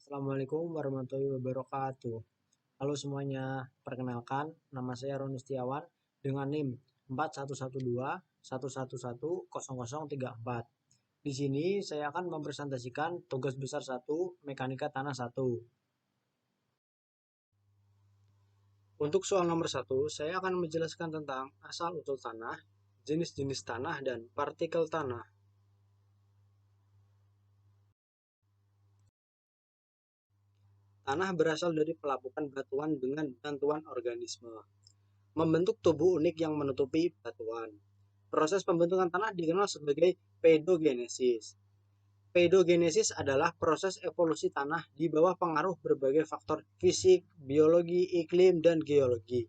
Assalamualaikum warahmatullahi wabarakatuh. Halo semuanya, perkenalkan nama saya Roni Setiawan dengan NIM 411211100034. Di sini saya akan mempresentasikan tugas besar 1 Mekanika Tanah 1. Untuk soal nomor 1, saya akan menjelaskan tentang asal-usul tanah, jenis-jenis tanah, dan partikel tanah. Tanah berasal dari pelapukan batuan dengan bantuan organisme, membentuk tubuh unik yang menutupi batuan. Proses pembentukan tanah dikenal sebagai pedogenesis. Pedogenesis adalah proses evolusi tanah di bawah pengaruh berbagai faktor fisik, biologi, iklim, dan geologi.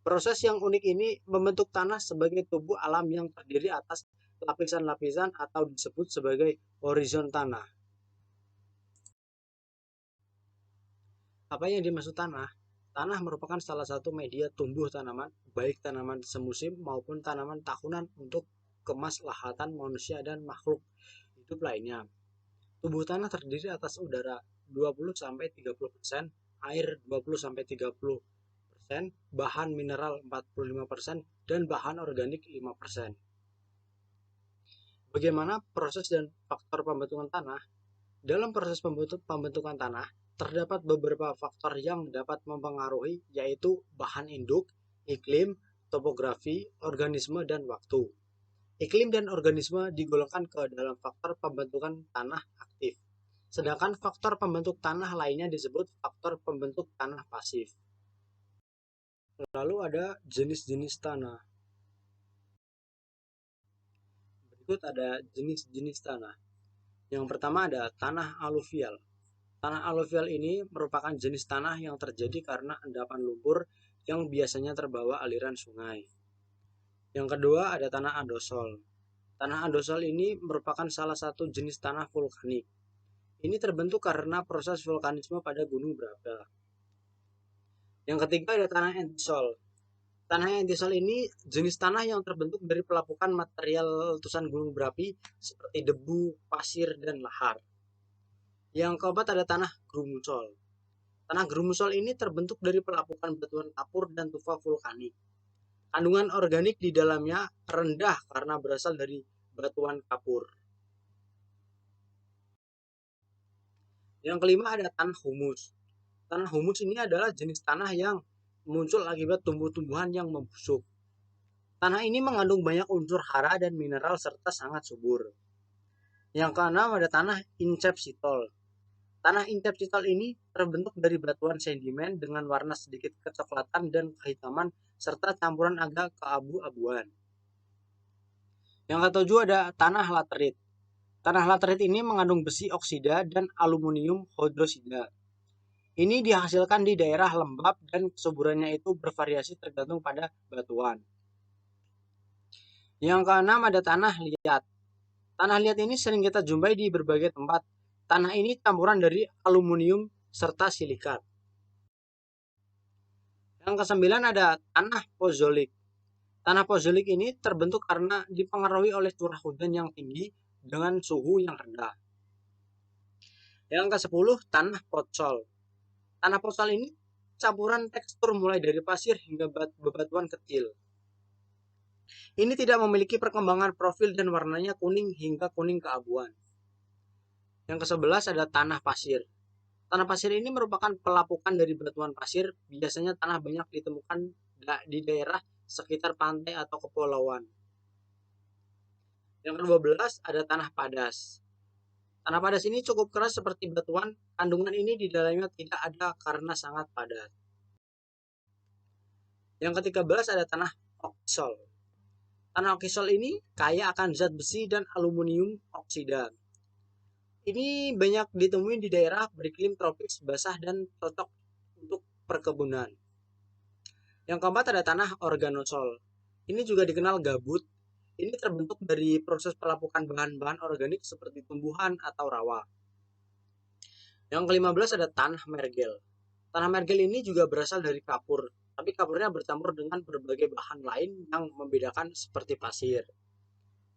Proses yang unik ini membentuk tanah sebagai tubuh alam yang terdiri atas lapisan-lapisan atau disebut sebagai horizon tanah. Apa yang dimaksud tanah? Tanah merupakan salah satu media tumbuh tanaman, baik tanaman semusim maupun tanaman tahunan untuk kemaslahatan manusia dan makhluk hidup lainnya. Tubuh tanah terdiri atas udara 20-30%, air 20-30%, bahan mineral 45%, dan bahan organik 5%. Bagaimana proses dan faktor pembentukan tanah? Dalam proses pembentukan tanah, terdapat beberapa faktor yang dapat mempengaruhi, yaitu bahan induk, iklim, topografi, organisme, dan waktu. Iklim dan organisme digolongkan ke dalam faktor pembentukan tanah aktif, sedangkan faktor pembentuk tanah lainnya disebut faktor pembentuk tanah pasif. Lalu ada jenis-jenis tanah. Berikut ada jenis-jenis tanah. Yang pertama ada tanah aluvial. Tanah aluvial ini merupakan jenis tanah yang terjadi karena endapan lumpur yang biasanya terbawa aliran sungai. Yang kedua ada tanah andosol. Tanah andosol ini merupakan salah satu jenis tanah vulkanik. Ini terbentuk karena proses vulkanisme pada gunung berapi. Yang ketiga ada tanah entisol. Tanah entisol ini jenis tanah yang terbentuk dari pelapukan material letusan gunung berapi seperti debu, pasir, dan lahar. Yang keempat ada tanah grumusol. Tanah grumusol ini terbentuk dari pelapukan batuan kapur dan tufa vulkanik. Kandungan organik di dalamnya rendah karena berasal dari batuan kapur. Yang kelima ada tanah humus. Tanah humus ini adalah jenis tanah yang muncul akibat tumbuh-tumbuhan yang membusuk. Tanah ini mengandung banyak unsur hara dan mineral serta sangat subur. Yang keenam ada tanah incepsitol. Tanah incepsitol ini terbentuk dari batuan sedimen dengan warna sedikit kecoklatan dan kehitaman serta campuran agak keabu-abuan. Yang ketujuh ada tanah laterit. Tanah laterit ini mengandung besi oksida dan aluminium hidroksida. Ini dihasilkan di daerah lembab dan kesuburannya itu bervariasi tergantung pada batuan. Yang keenam ada tanah liat. Tanah liat ini sering kita jumpai di berbagai tempat. Tanah ini campuran dari aluminium serta silikat. Yang kesembilan ada tanah pozolik. Tanah pozolik ini terbentuk karena dipengaruhi oleh curah hujan yang tinggi dengan suhu yang rendah. Yang ke-10 tanah potsol. Tanah potsol ini campuran tekstur mulai dari pasir hingga bebatuan kecil. Ini tidak memiliki perkembangan profil dan warnanya kuning hingga kuning keabuan. Yang ke-11 ada tanah pasir. Tanah pasir ini merupakan pelapukan dari batuan pasir. Biasanya tanah banyak ditemukan di daerah sekitar pantai atau kepulauan. Yang ke-12 ada tanah padas. Tanah padas ini cukup keras seperti batuan. Kandungan ini di dalamnya tidak ada karena sangat padat. Yang ke-13 ada tanah oksol. Tanah oksol ini kaya akan zat besi dan aluminium oksida. Ini banyak ditemui di daerah beriklim tropis basah dan cocok untuk perkebunan. Yang keempat ada tanah organosol. Ini juga dikenal gabut. Ini terbentuk dari proses pelapukan bahan-bahan organik seperti tumbuhan atau rawa. Yang ke-15 ada tanah mergel. Tanah mergel ini juga berasal dari kapur, tapi kapurnya bercampur dengan berbagai bahan lain yang membedakan seperti pasir.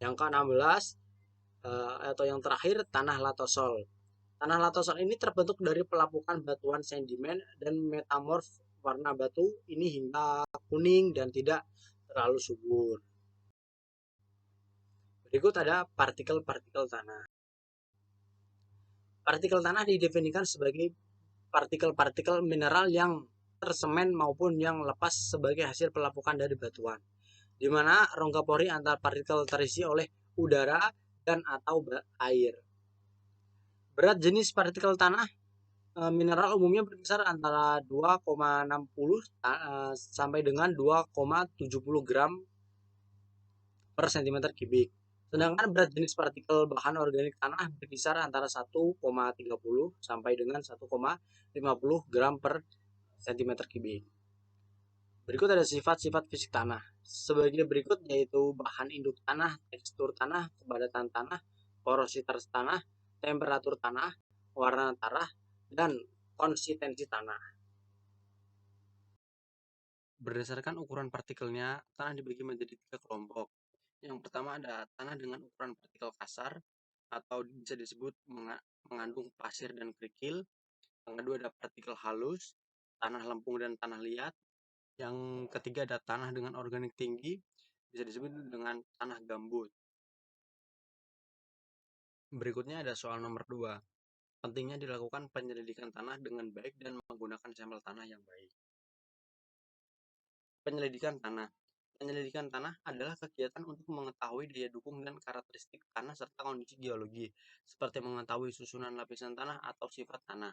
Yang ke-16 atau yang terakhir tanah latosol. Tanah latosol ini terbentuk dari pelapukan batuan sedimen dan metamorf warna batu ini hingga kuning dan tidak terlalu subur. Berikut ada partikel-partikel tanah. Partikel tanah didefinisikan sebagai partikel-partikel mineral yang tersemen maupun yang lepas sebagai hasil pelapukan dari batuan, di mana rongga pori antar partikel terisi oleh udara dan atau air. Berat jenis partikel tanah mineral umumnya berkisar antara 2,60 sampai dengan 2,70 gram per cm kubik. Sedangkan berat jenis partikel bahan organik tanah berkisar antara 1,30 sampai dengan 1,50 gram per cm kubik. Berikut ada sifat-sifat fisik tanah. Sebagai berikut yaitu bahan induk tanah, tekstur tanah, kepadatan tanah, porositas tanah, temperatur tanah, warna tanah, dan konsistensi tanah. Berdasarkan ukuran partikelnya, tanah dibagi menjadi 3 kelompok. Yang pertama ada tanah dengan ukuran partikel kasar atau bisa disebut mengandung pasir dan kerikil. Yang kedua ada partikel halus, tanah lempung dan tanah liat. Yang ketiga ada tanah dengan organik tinggi, bisa disebut dengan tanah gambut. Berikutnya ada soal nomor 2. Pentingnya dilakukan penyelidikan tanah dengan baik dan menggunakan sampel tanah yang baik. Penyelidikan tanah. Penyelidikan tanah adalah kegiatan untuk mengetahui daya dukung dan karakteristik tanah serta kondisi geologi, seperti mengetahui susunan lapisan tanah atau sifat tanah.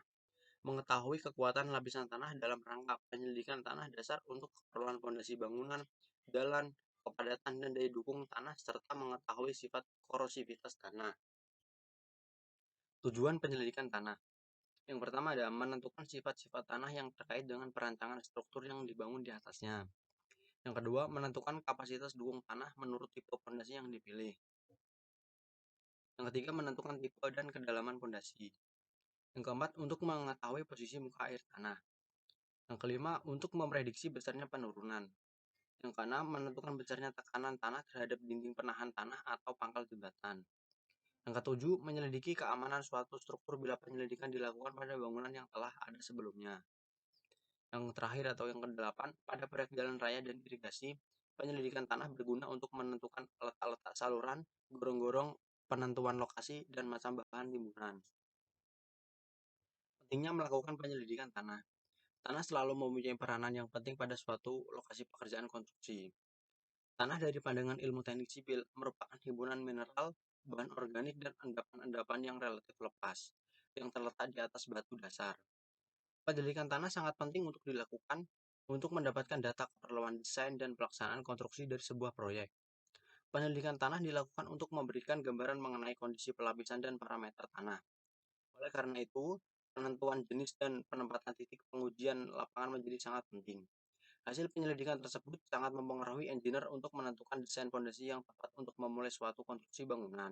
Mengetahui kekuatan lapisan tanah dalam rangka penyelidikan tanah dasar untuk keperluan fondasi bangunan, jalan, kepadatan dan daya dukung tanah serta mengetahui sifat korosivitas tanah. Tujuan penyelidikan tanah. Yang pertama adalah menentukan sifat-sifat tanah yang terkait dengan perancangan struktur yang dibangun di atasnya. Yang kedua, menentukan kapasitas dukung tanah menurut tipe fondasi yang dipilih. Yang ketiga, menentukan tipe dan kedalaman fondasi. Yang keempat, untuk mengetahui posisi muka air tanah. Yang kelima, untuk memprediksi besarnya penurunan. Yang keenam, menentukan besarnya tekanan tanah terhadap dinding penahan tanah atau pangkal jembatan. Yang ketujuh, menyelidiki keamanan suatu struktur bila penyelidikan dilakukan pada bangunan yang telah ada sebelumnya. Yang terakhir atau yang kedelapan, pada proyek jalan raya dan irigasi, penyelidikan tanah berguna untuk menentukan letak-letak saluran, gorong-gorong, penentuan lokasi, dan macam bahan timbunan. Pentingnya melakukan penyelidikan tanah. Tanah selalu mempunyai peranan yang penting pada suatu lokasi pekerjaan konstruksi. Tanah dari pandangan ilmu teknik sipil merupakan himpunan mineral, bahan organik, dan endapan-endapan yang relatif lepas, yang terletak di atas batu dasar. Penyelidikan tanah sangat penting untuk dilakukan untuk mendapatkan data keperluan desain dan pelaksanaan konstruksi dari sebuah proyek. Penyelidikan tanah dilakukan untuk memberikan gambaran mengenai kondisi pelapisan dan parameter tanah. Oleh karena itu, penentuan jenis dan penempatan titik pengujian lapangan menjadi sangat penting. Hasil penyelidikan tersebut sangat mempengaruhi engineer untuk menentukan desain fondasi yang tepat untuk memulai suatu konstruksi bangunan.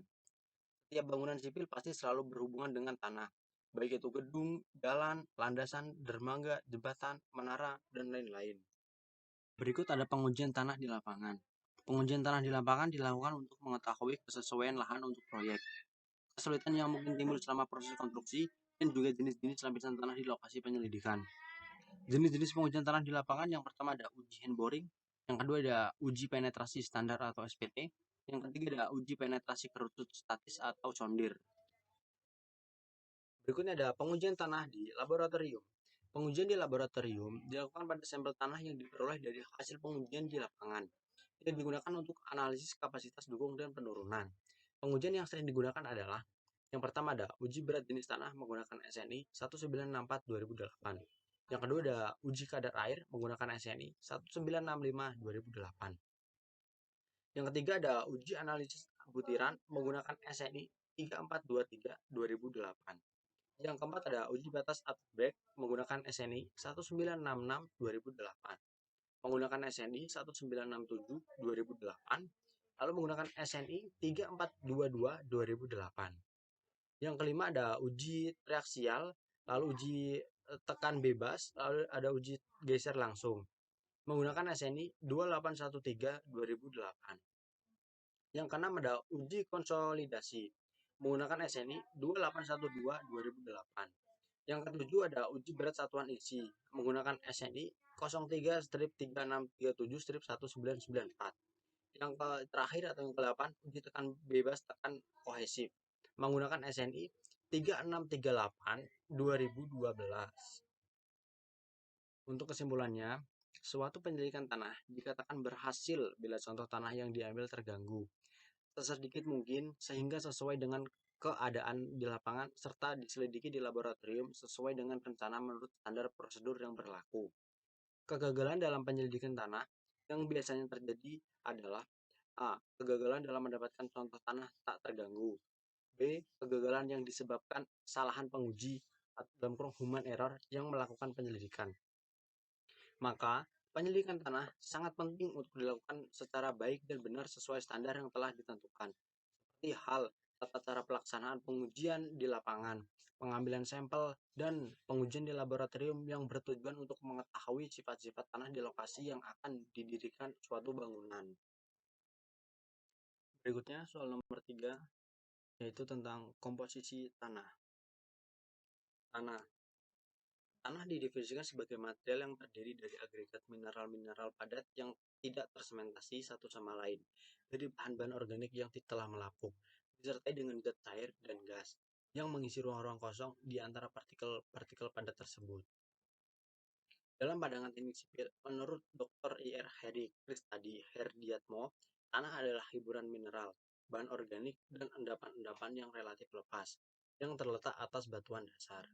Setiap bangunan sipil pasti selalu berhubungan dengan tanah, baik itu gedung, jalan, landasan, dermaga, jembatan, menara, dan lain-lain. Berikut ada pengujian tanah di lapangan. Pengujian tanah di lapangan dilakukan untuk mengetahui kesesuaian lahan untuk proyek, kesulitan yang mungkin timbul selama proses konstruksi, dan juga jenis-jenis lapisan tanah di lokasi penyelidikan. Jenis-jenis pengujian tanah di lapangan yang pertama ada uji hand boring, yang kedua ada uji penetrasi standar atau SPT, yang ketiga ada uji penetrasi kerucut statis atau sondir. Berikutnya ada pengujian tanah di laboratorium. Pengujian di laboratorium dilakukan pada sampel tanah yang diperoleh dari hasil pengujian di lapangan. Itu digunakan untuk analisis kapasitas dukung dan penurunan. Pengujian yang sering digunakan adalah yang pertama ada uji berat jenis tanah menggunakan SNI 1964-2008. Yang kedua ada uji kadar air menggunakan SNI 1965-2008. Yang ketiga ada uji analisis butiran menggunakan SNI 3423-2008. Yang keempat ada uji batas atback menggunakan SNI 1966-2008, menggunakan SNI 1967-2008, lalu menggunakan SNI 3422-2008. Yang kelima ada uji reaksial, lalu uji tekan bebas, lalu ada uji geser langsung menggunakan SNI 2813-2008. Yang keenam ada uji konsolidasi menggunakan SNI 2812/2008. Yang ketujuh ada uji berat satuan isi menggunakan SNI 03-3637-1994. Yang terakhir atau yang ke-8 uji tekan bebas tekan kohesif menggunakan SNI 3638/2012. Untuk kesimpulannya, suatu penyelidikan tanah dikatakan berhasil bila contoh tanah yang diambil terganggu sesedikit mungkin sehingga sesuai dengan keadaan di lapangan serta diselidiki di laboratorium sesuai dengan rencana menurut standar prosedur yang berlaku. Kegagalan dalam penyelidikan tanah yang biasanya terjadi adalah A. Kegagalan dalam mendapatkan contoh tanah tak terganggu. B. Kegagalan yang disebabkan kesalahan penguji dalam kurung human error yang melakukan penyelidikan. Maka, penyelidikan tanah sangat penting untuk dilakukan secara baik dan benar sesuai standar yang telah ditentukan. Seperti hal tata cara pelaksanaan pengujian di lapangan, pengambilan sampel, dan pengujian di laboratorium yang bertujuan untuk mengetahui sifat-sifat tanah di lokasi yang akan didirikan suatu bangunan. Berikutnya soal nomor 3, yaitu tentang komposisi tanah. Tanah didefinisikan sebagai material yang terdiri dari agregat mineral-mineral padat yang tidak tersementasi satu sama lain, dari bahan-bahan organik yang telah melapuk, disertai dengan zat cair dan gas yang mengisi ruang-ruang kosong di antara partikel-partikel padat tersebut. Dalam pandangan teknik sipil, menurut Dr. Ir. Heri Kristadi Herdiatmo, tanah adalah hiburan mineral, bahan organik, dan endapan-endapan yang relatif lepas, yang terletak atas batuan dasar.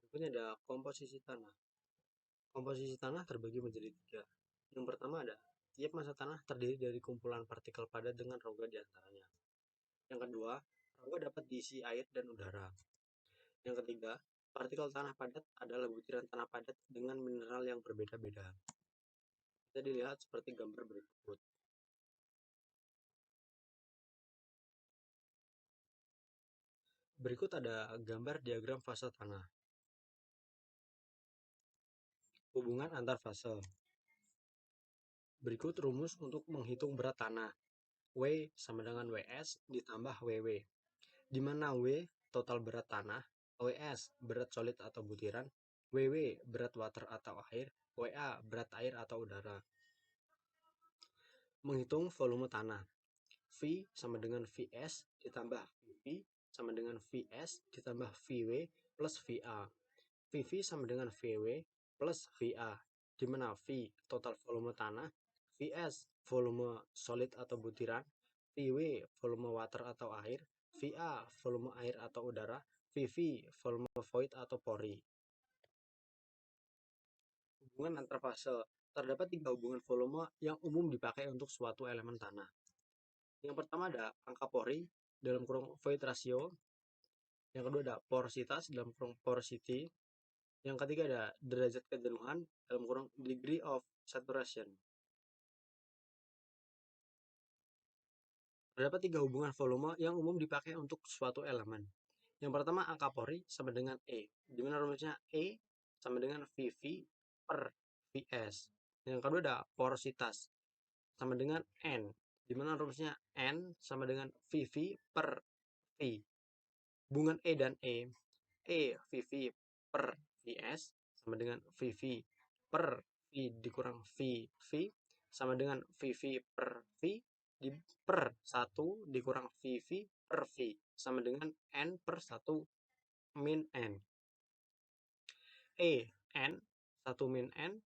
Berikutnya ada komposisi tanah. Komposisi tanah terbagi menjadi 3. Yang pertama ada tiap massa tanah terdiri dari kumpulan partikel padat dengan rongga di antaranya. Yang kedua, rongga dapat diisi air dan udara. Yang ketiga, partikel tanah padat adalah butiran tanah padat dengan mineral yang berbeda-beda. Bisa dilihat seperti gambar berikut. Berikut ada gambar diagram fase tanah. Hubungan antar fase. Berikut rumus untuk menghitung berat tanah. W sama dengan WS ditambah WW, di mana W total berat tanah, WS berat solid atau butiran, WW berat water atau air, WA berat air atau udara. Menghitung volume tanah. V sama dengan VS ditambah VV sama dengan VS ditambah VW plus VA. VV sama dengan VW plus VA, di mana V total volume tanah, VS volume solid atau butiran, VW volume water atau air, VA volume air atau udara, VV volume void atau pori. Hubungan antar fase. Terdapat 3 hubungan volume yang umum dipakai untuk suatu elemen tanah. Yang pertama ada angka pori dalam kurung void ratio. Yang kedua ada porositas dalam kurung porosity. Yang ketiga ada derajat kejenuhan dalam kurung degree of saturation. Terdapat 3 hubungan volume yang umum dipakai untuk suatu elemen. Yang pertama angka pori sama dengan E, di mana rumusnya E sama dengan VV per VS. Yang kedua ada porositas sama dengan N, di mana rumusnya N sama dengan VV per V. Hubungan E dan E VV per VS sama dengan VV per V dikurang VV sama dengan VV per V per 1 dikurang VV per V sama dengan N per 1 min N. N 1 min N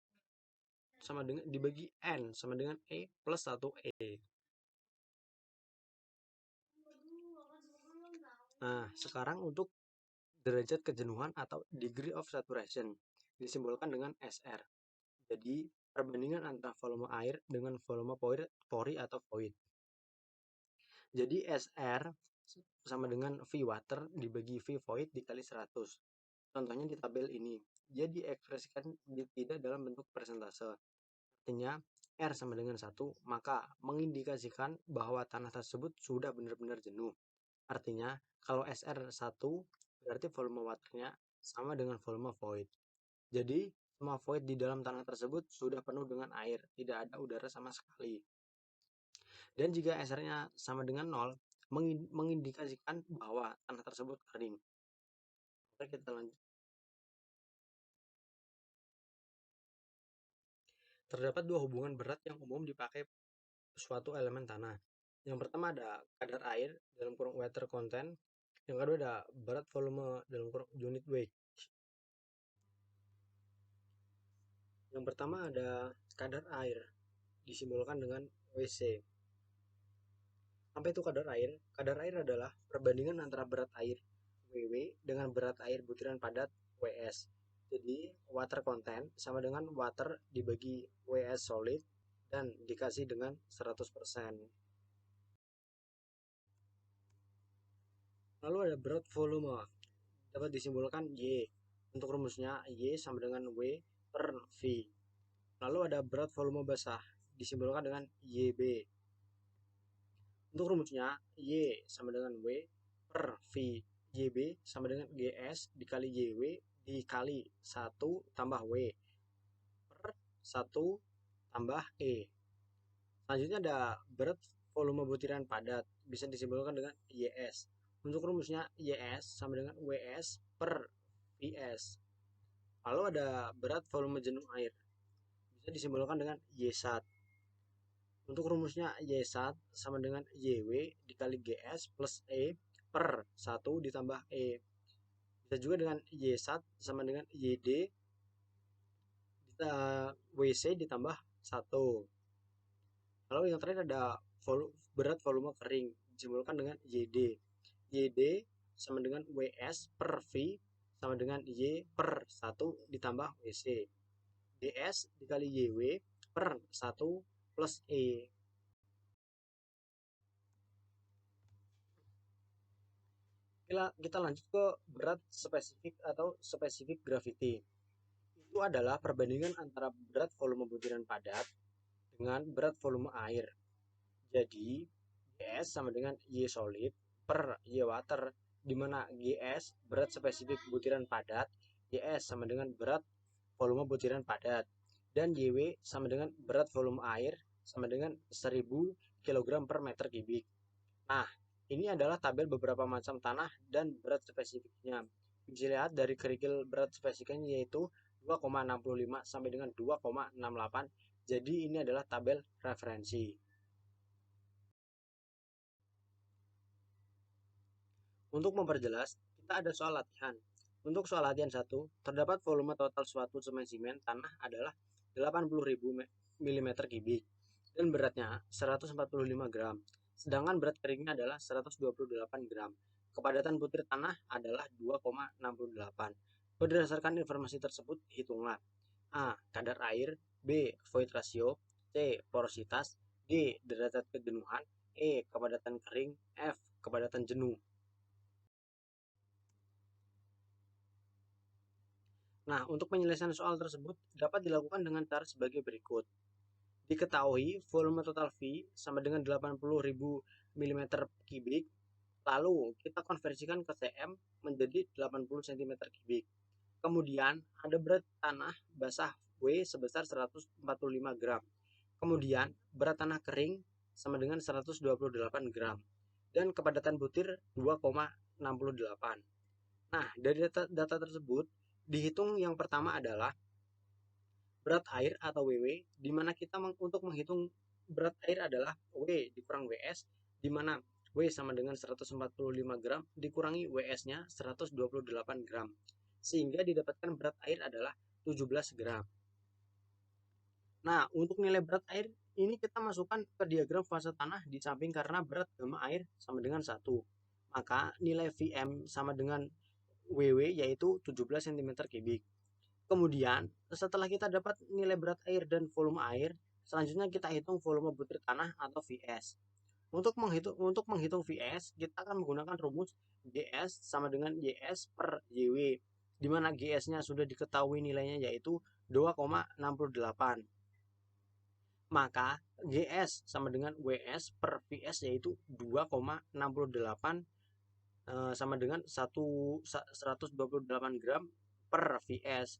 sama dengan dibagi N sama dengan E plus 1E. Nah, sekarang untuk derajat kejenuhan atau degree of saturation disimbolkan dengan SR. Jadi, perbandingan antara volume air dengan volume pori atau void. Jadi, SR sama dengan V water dibagi V void dikali 100. Contohnya di tabel ini. Dia diekspresikan tidak dalam bentuk persentase. Artinya, R sama dengan 1, maka mengindikasikan bahwa tanah tersebut sudah benar-benar jenuh. Artinya, kalau SR 1, berarti volume waternya sama dengan volume void. Jadi, semua void di dalam tanah tersebut sudah penuh dengan air, tidak ada udara sama sekali. Dan jika SR-nya sama dengan 0, mengindikasikan bahwa tanah tersebut kering. Oke, kita lanjut. Terdapat dua hubungan berat yang umum dipakai suatu elemen tanah. Yang pertama ada kadar air dalam kurung water content. Yang kedua ada berat volume dalam kurung unit weight. Yang pertama ada kadar air, disimbolkan dengan WC. Apa itu kadar air? Kadar air adalah perbandingan antara berat air WW dengan berat air butiran padat WS. Jadi water content sama dengan water dibagi WS solid dan dikasih dengan 100%. Lalu ada berat volume, dapat disimbolkan Y. Untuk rumusnya Y sama dengan W per V. Lalu ada berat volume basah, disimbolkan dengan YB. Untuk rumusnya Y sama dengan W per V. YB sama dengan GS dikali YW dikali 1 tambah W per 1 tambah E. Selanjutnya ada berat volume butiran padat, bisa disimbolkan dengan YS. Untuk rumusnya YS sama dengan WS per VS. Lalu ada berat volume jenuh air, bisa disimbolkan dengan Y1. Untuk rumusnya Y1 sama dengan YW dikali GS plus E per 1 ditambah E. Bisa juga dengan Y1 sama dengan YD WC ditambah 1. Lalu yang terakhir ada berat volume kering, disimbolkan dengan YD. YD sama dengan WS per V sama dengan Y per 1 ditambah WC. DS dikali YW per 1 plus E. Kita lanjut ke berat spesifik atau spesifik gravity. Itu adalah perbandingan antara berat volume butiran padat dengan berat volume air. Jadi, GS sama dengan Y solid per Y water, di mana GS berat spesifik butiran padat, YS sama dengan berat volume butiran padat, dan YW sama dengan berat volume air sama dengan 1000 kg per meter kubik. Nah, ini adalah tabel beberapa macam tanah dan berat spesifiknya. Bisa lihat dari kerikil berat spesifiknya yaitu 2,65 sampai dengan 2,68. Jadi ini adalah tabel referensi. Untuk memperjelas, kita ada soal latihan. Untuk soal latihan 1, terdapat volume total suatu spesimen tanah adalah 80.000 mm kubik dan beratnya 145 gram. Sedangkan berat keringnya adalah 128 gram. Kepadatan butir tanah adalah 2,68. Berdasarkan informasi tersebut, hitunglah A. Kadar air, B. Void ratio, C. Porositas, D. Derajat kejenuhan, E. Kepadatan kering, F. Kepadatan jenuh. Nah, untuk penyelesaian soal tersebut dapat dilakukan dengan cara sebagai berikut. Diketahui volume total V sama dengan 80.000 mm kubik, lalu kita konversikan ke cm menjadi 80 cm kubik. Kemudian ada berat tanah basah W sebesar 145 gram. Kemudian berat tanah kering sama dengan 128 gram. Dan kepadatan butir 2,68. Nah, dari data tersebut, dihitung yang pertama adalah berat air atau WW, di mana kita untuk menghitung berat air adalah W dikurang WS, di mana W sama dengan 145 gram dikurangi WS-nya 128 gram, sehingga didapatkan berat air adalah 17 gram. Nah, untuk nilai berat air ini kita masukkan ke diagram fase tanah di samping karena berat gamma air sama dengan 1. Maka nilai Vm sama dengan WW yaitu 17 cm kubik. Kemudian, setelah kita dapat nilai berat air dan volume air, selanjutnya kita hitung volume butir tanah atau VS. Untuk menghitung VS, kita akan menggunakan rumus GS sama dengan YS per YW, di mana GS-nya sudah diketahui nilainya yaitu 2,68. Maka GS sama dengan WS per VS yaitu 2,68 sama dengan 128 gram per VS.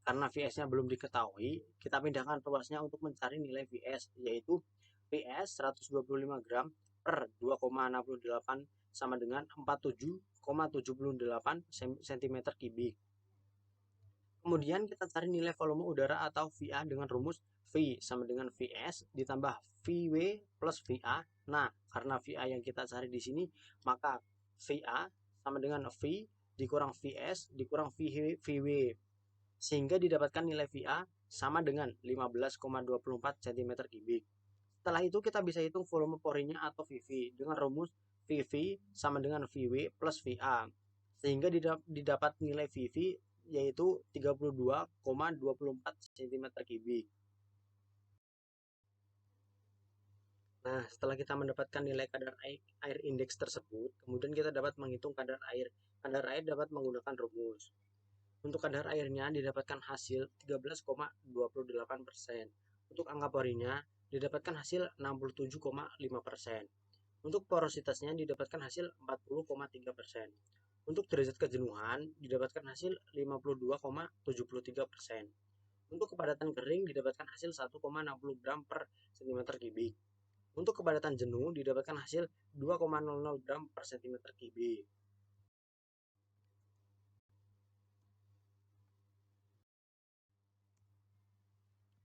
Karena VS-nya belum diketahui, kita pindahkan ruasnya untuk mencari nilai VS, yaitu VS 125 gram per 2,68 sama dengan 47,78 cm kubik. Kemudian kita cari nilai volume udara atau VA dengan rumus V sama dengan Vs ditambah VW plus VA. Nah, karena VA yang kita cari di sini, maka VA sama dengan V dikurang Vs dikurang VW. Sehingga didapatkan nilai VA sama dengan 15,24 cm kubik. Setelah itu kita bisa hitung volume porinya atau VV dengan rumus VV sama dengan VW plus VA. Sehingga didapat nilai VV yaitu 32,24 cm kubik. Nah, setelah kita mendapatkan nilai kadar air indeks tersebut, kemudian kita dapat menghitung kadar air. Kadar air dapat menggunakan rumus. Untuk kadar airnya didapatkan hasil 13,28%. Untuk angka porinya didapatkan hasil 67,5%. Untuk porositasnya didapatkan hasil 40,3%. Untuk derajat kejenuhan didapatkan hasil 52,73%. Untuk kepadatan kering didapatkan hasil 1,60 gram per cm kubik. Untuk kepadatan jenuh didapatkan hasil 2,00 gram per cm kubik.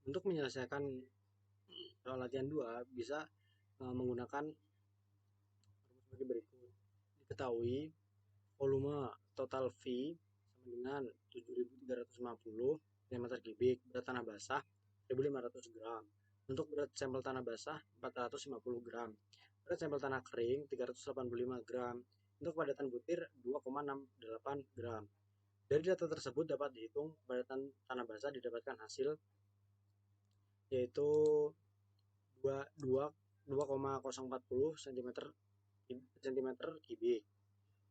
Untuk menyelesaikan soal latihan 2 bisa menggunakan rumus sebagai berikut. Diketahui volume total V sama dengan 7.350 cm kubik, berat tanah basah 1.500 gram. Untuk berat sampel tanah basah 450 gram. Berat sampel tanah kering 385 gram. Untuk kepadatan butir 2,68 gram. Dari data tersebut dapat dihitung kepadatan tanah basah didapatkan hasil yaitu 2,040 cm kubik.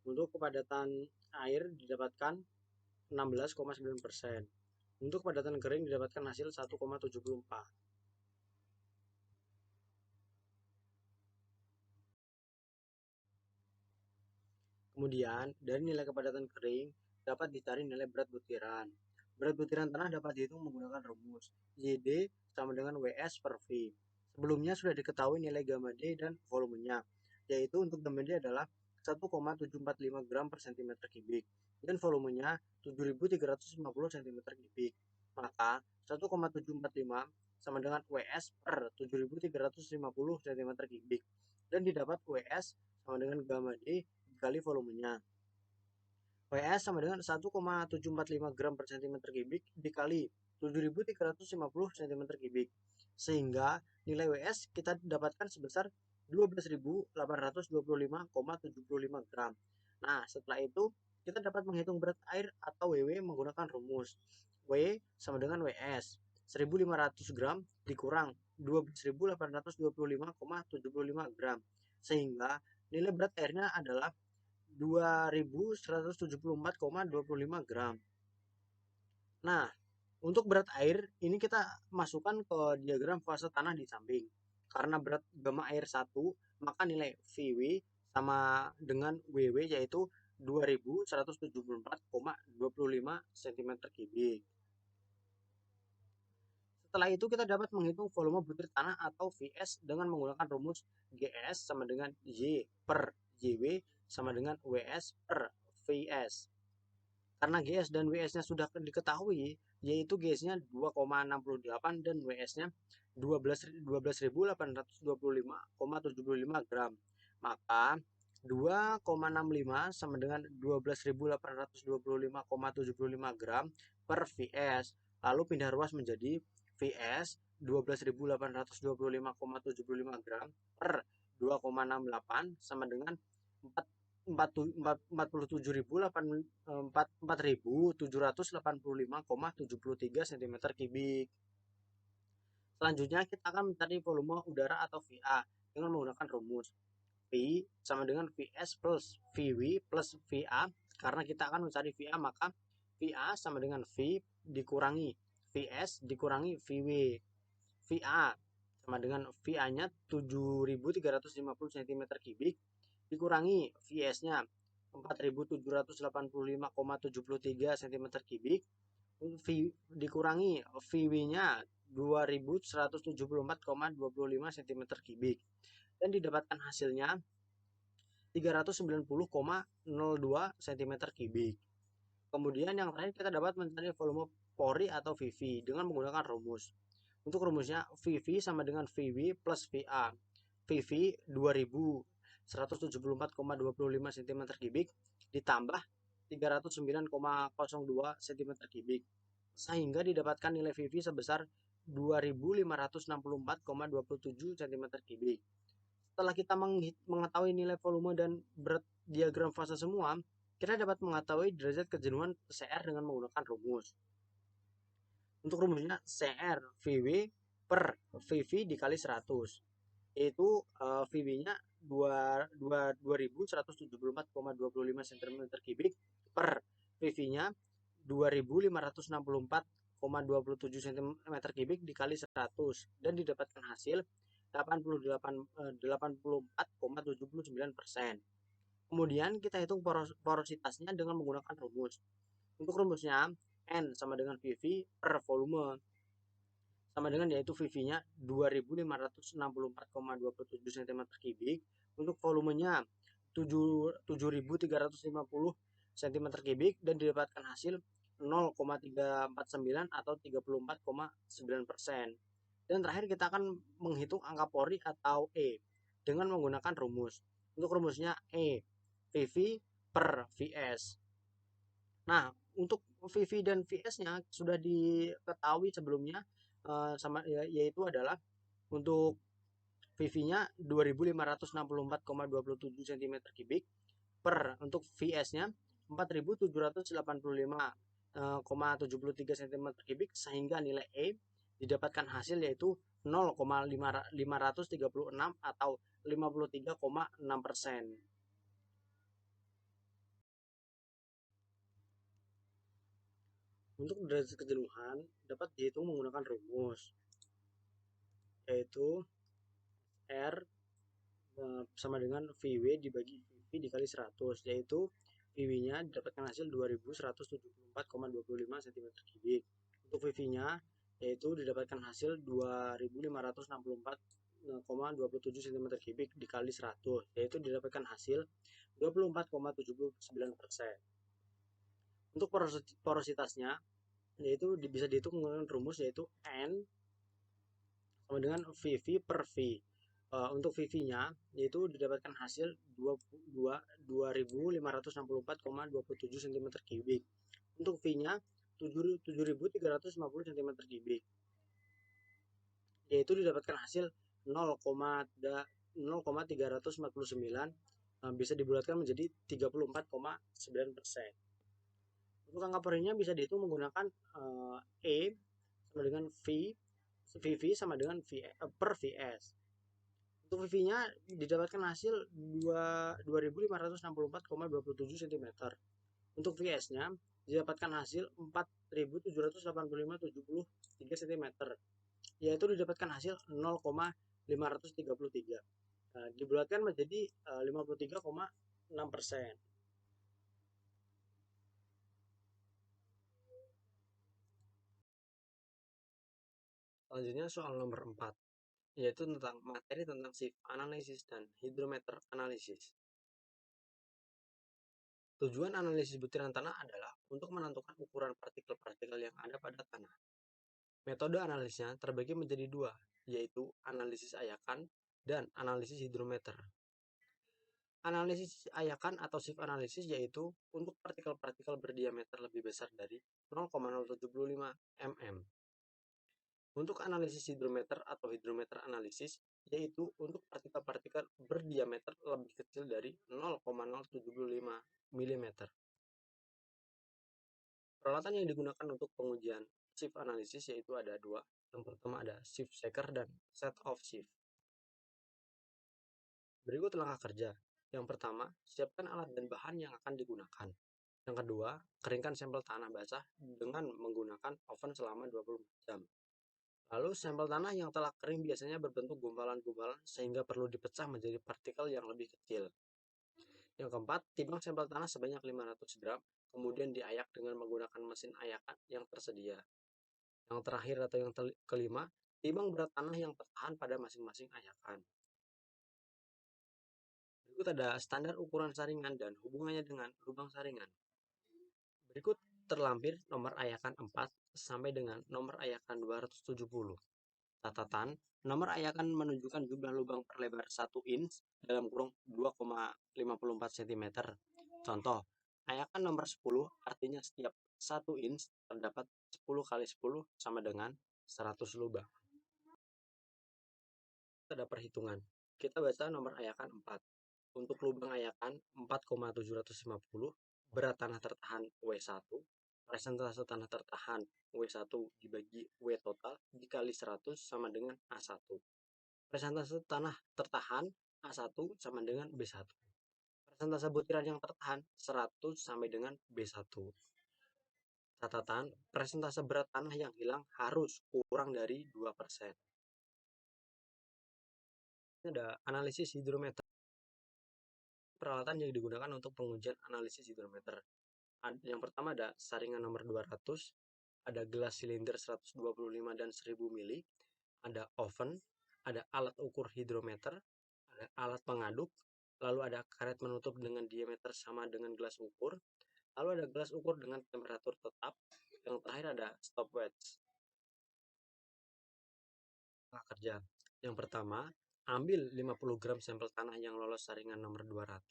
Untuk kepadatan air didapatkan 16,9%. Untuk kepadatan kering didapatkan hasil 1,74. Kemudian, dari nilai kepadatan kering dapat dicari nilai berat butiran. Berat butiran tanah dapat dihitung menggunakan rumus YD sama dengan WS per V. Sebelumnya sudah diketahui nilai gamma D dan volumenya, yaitu untuk gamma D adalah 1,745 gram per cm kubik dan volumenya 7.350 cm kubik. Maka 1,745 sama dengan WS per 7.350 cm kubik dan didapat WS sama dengan gamma D dikali volumenya. WS sama dengan 1,745 gram per cm kubik dikali 7.350 cm kubik. Sehingga nilai WS kita dapatkan sebesar 12.825,75 gram. Nah, setelah itu kita dapat menghitung berat air atau WW menggunakan rumus W sama dengan WS 1.500 gram dikurang 12.825,75 gram. Sehingga nilai berat airnya adalah 2.174,25 gram. Nah, untuk berat air ini kita masukkan ke diagram fase tanah di samping. Karena berat gamma air 1, maka nilai VW sama dengan WW yaitu 2.174,25 cm kubik. Setelah itu kita dapat menghitung volume butir tanah atau VS dengan menggunakan rumus GS sama dengan Y per YW sama dengan WS per VS. Karena GS dan WS-nya sudah diketahui, yaitu GS-nya 2,68 dan WS-nya 12.825,75 gram. Maka 2,65 sama dengan 12.825,75 gram per VS. Lalu pindah ruas menjadi VS 12.825,75 gram per 2,68 sama dengan 4.785,73 cm kubik. Selanjutnya kita akan mencari volume udara atau VA dengan menggunakan rumus V sama dengan VS plus VW plus VA. Karena kita akan mencari VA, maka VA sama dengan V dikurangi VS dikurangi VW. VA sama dengan VA-nya 7.350 cm kubik dikurangi VS-nya 4.785,73 cm kubik dikurangi VW-nya 2.174,25 cm kubik. dan didapatkan hasilnya 390,02 cm kubik. Kemudian yang terakhir kita dapat mencari volume pori atau VV dengan menggunakan rumus. Untuk rumusnya VV sama dengan VW plus VA. VV 2174,25 cm kubik ditambah 309,02 cm kubik sehingga didapatkan nilai VV sebesar 2564,27 cm kubik. Setelah kita mengetahui nilai volume dan berat diagram fase semua, kita dapat mengetahui derajat kejenuhan CR dengan menggunakan rumus. Untuk rumusnya CR VW per VV dikali 100, yaitu VW-nya 2174,25 cm kubik per VV-nya 2564,27 cm kubik dikali 100 dan didapatkan hasil 84,79%. Kemudian kita hitung porositasnya dengan menggunakan rumus. Untuk rumusnya N sama dengan VV per volume sama dengan yaitu VV-nya 2564,27 cm kubik. Untuk volumenya 7350 cm kubik dan didapatkan hasil 0,349 atau 34,9%. Dan terakhir kita akan menghitung angka pori atau E dengan menggunakan rumus. Untuk rumusnya E VV per VS. Nah, untuk VV dan VS-nya sudah diketahui sebelumnya, yaitu adalah untuk VV-nya 2564,27 cm kubik per untuk VS-nya 4785,73 cm kubik sehingga nilai E didapatkan hasil yaitu 0,536 atau 53,6%. Untuk derajat kejenuhan dapat dihitung menggunakan rumus, yaitu R sama dengan VW dibagi VV dikali 100, yaitu VW-nya didapatkan hasil 2174,25 cm kubik. Untuk VV-nya yaitu didapatkan hasil 2564,27 cm kubik dikali 100, yaitu didapatkan hasil 24,79%. Untuk porositasnya yaitu bisa dihitung menggunakan rumus yaitu N sama dengan VV per V. Untuk VV-nya yaitu didapatkan hasil 2564,27 cm kubik. Untuk V-nya 7350 cm kubik. Yaitu didapatkan hasil 0,349 bisa dibulatkan menjadi 34,9%. Untuk angka porinya bisa dihitung menggunakan E sama dengan VV sama dengan per VS. Untuk VV-nya didapatkan hasil 2564,27 cm. Untuk VS-nya didapatkan hasil 4785,73 cm, yaitu didapatkan hasil 0,533. Dibulatkan menjadi 53,6%. Selanjutnya soal nomor 4, yaitu tentang materi tentang shift analysis dan hydrometer analisis. Tujuan analisis butiran tanah adalah untuk menentukan ukuran partikel-partikel yang ada pada tanah. Metode analisisnya terbagi menjadi dua, yaitu analisis ayakan dan analisis hidrometer. Analisis ayakan atau shift analisis yaitu untuk partikel-partikel berdiameter lebih besar dari 0,075 mm. Untuk analisis hidrometer atau hidrometer analisis yaitu untuk partikel-partikel berdiameter lebih kecil dari 0,075 mm. Peralatan yang digunakan untuk pengujian shift analisis yaitu ada dua. Yang pertama ada shift shaker dan set of shift. Berikut langkah kerja. Yang pertama, siapkan alat dan bahan yang akan digunakan. Yang kedua, keringkan sampel tanah basah dengan menggunakan oven selama 24 jam. Lalu sampel tanah yang telah kering biasanya berbentuk gumpalan-gumpalan sehingga perlu dipecah menjadi partikel yang lebih kecil. Yang keempat, timbang sampel tanah sebanyak 500 gram, kemudian diayak dengan menggunakan mesin ayakan yang tersedia. Yang terakhir atau yang kelima, timbang berat tanah yang tertahan pada masing-masing ayakan. Berikut ada standar ukuran saringan dan hubungannya dengan lubang saringan. Berikut terlampir nomor ayakan 4 sampai dengan nomor ayakan 270. Catatan, nomor ayakan menunjukkan jumlah lubang per lebar 1 inch dalam kurung 2,54 cm. Contoh, ayakan nomor 10 artinya setiap 1 inch terdapat 10 kali 10 sama dengan 100 lubang. Ada perhitungan. Kita baca nomor ayakan 4. Untuk lubang ayakan 4,750, berat tanah tertahan W1, persentase tanah tertahan W1 dibagi W total dikali 100 sama dengan A1. Persentase tanah tertahan A1 sama dengan B1. Persentase butiran yang tertahan 100 sampai dengan B1. Catatan, persentase berat tanah yang hilang harus kurang dari 2%. Ini ada analisis hidrometer. Peralatan yang digunakan untuk pengujian analisis hidrometer. Yang pertama ada saringan nomor 200, ada gelas silinder 125 dan 1000 mili, ada oven, ada alat ukur hidrometer, ada alat pengaduk, lalu ada karet menutup dengan diameter sama dengan gelas ukur, lalu ada gelas ukur dengan temperatur tetap, yang terakhir ada stopwatch. Kerja. Yang pertama, ambil 50 gram sampel tanah yang lolos saringan nomor 200,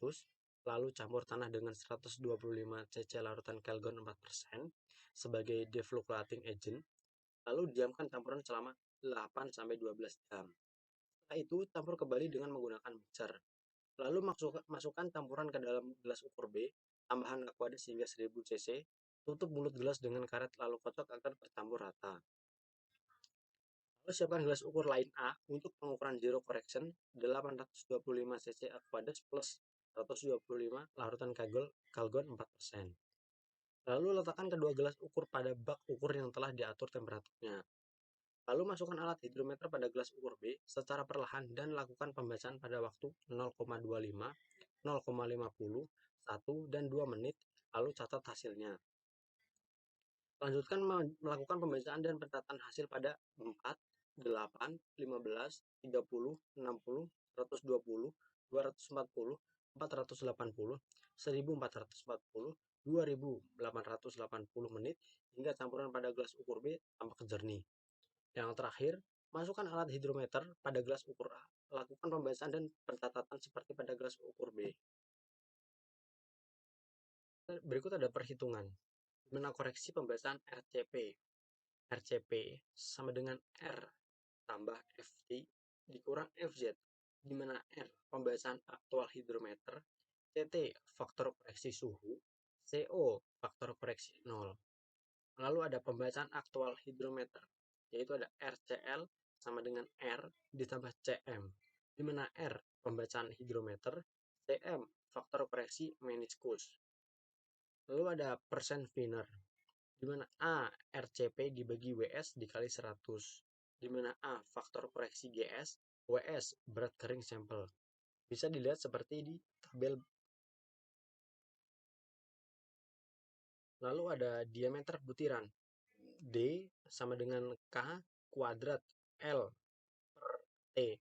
lalu campur tanah dengan 125 cc larutan Calgon 4% sebagai defluctuating agent, lalu diamkan campuran selama 8-12 jam. Setelah itu, campur kembali dengan menggunakan mixer. Lalu masukkan campuran ke dalam gelas ukur B, tambahan aqueous hingga 1000 cc, tutup mulut gelas dengan karet lalu kocok agar tercampur rata. Lalu siapkan gelas ukur lain A untuk pengukuran zero correction 825 cc aqueous plus 125 larutan Calgon 4%. Lalu letakkan kedua gelas ukur pada bak ukur yang telah diatur temperaturnya. Lalu masukkan alat hidrometer pada gelas ukur B secara perlahan dan lakukan pembacaan pada waktu 0,25, 0,50, 1, dan 2 menit, lalu catat hasilnya. Lanjutkan melakukan pembacaan dan pencatatan hasil pada 4, 8, 15, 30, 60, 120, 240, 480, 1440, 2880 menit hingga campuran pada gelas ukur B tampak jernih. Yang terakhir, masukkan alat hidrometer pada gelas ukur A. Lakukan pembacaan dan pencatatan seperti pada gelas ukur B. Berikut ada perhitungan. Dimana koreksi pembacaan RCP. RCP sama dengan R tambah FT dikurang FZ, di mana R pembacaan aktual hidrometer, CT faktor koreksi suhu, CO faktor koreksi 0. Lalu ada pembacaan aktual hidrometer, yaitu ada RCL sama dengan R ditambah CM, di mana R pembacaan hidrometer, CM faktor koreksi meniskus. Lalu ada persen Wiener, di mana A RCP dibagi WS dikali 100, di mana A faktor koreksi GS, WS berat kering sampel. Bisa dilihat seperti di tabel. Lalu ada diameter butiran, D sama dengan K kuadrat L per T,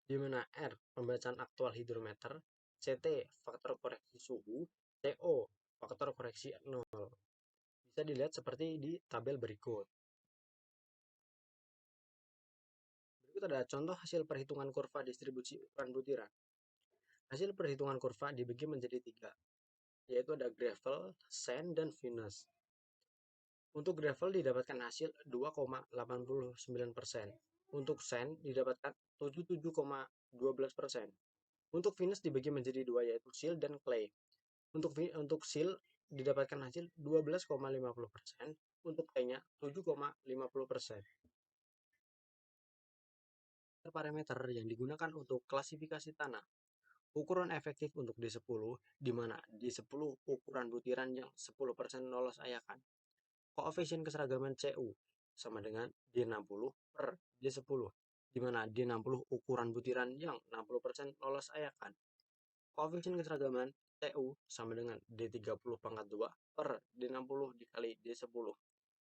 di mana R pembacaan aktual hidrometer, CT faktor koreksi suhu, CO faktor koreksi 0. Bisa dilihat seperti di tabel berikut. Berikut ada contoh hasil perhitungan kurva distribusi ukuran butiran. Hasil perhitungan kurva dibagi menjadi 3, yaitu ada gravel, sand, dan fines. Untuk gravel didapatkan hasil 2,89%. Untuk sand didapatkan 77,12%. Untuk fines dibagi menjadi 2, yaitu silt dan clay. Untuk silt didapatkan hasil 12,50%, untuk claynya 7,50%. Parameter yang digunakan untuk klasifikasi tanah. Ukuran efektif untuk D10, di mana D10 ukuran butiran yang 10% lolos ayakan. Koefisien keseragaman CU sama dengan D60 per D10, di mana D60 ukuran butiran yang 60% lolos ayakan. Koefisien keseragaman CU sama dengan D30 pangkat 2 per D60 dikali D10,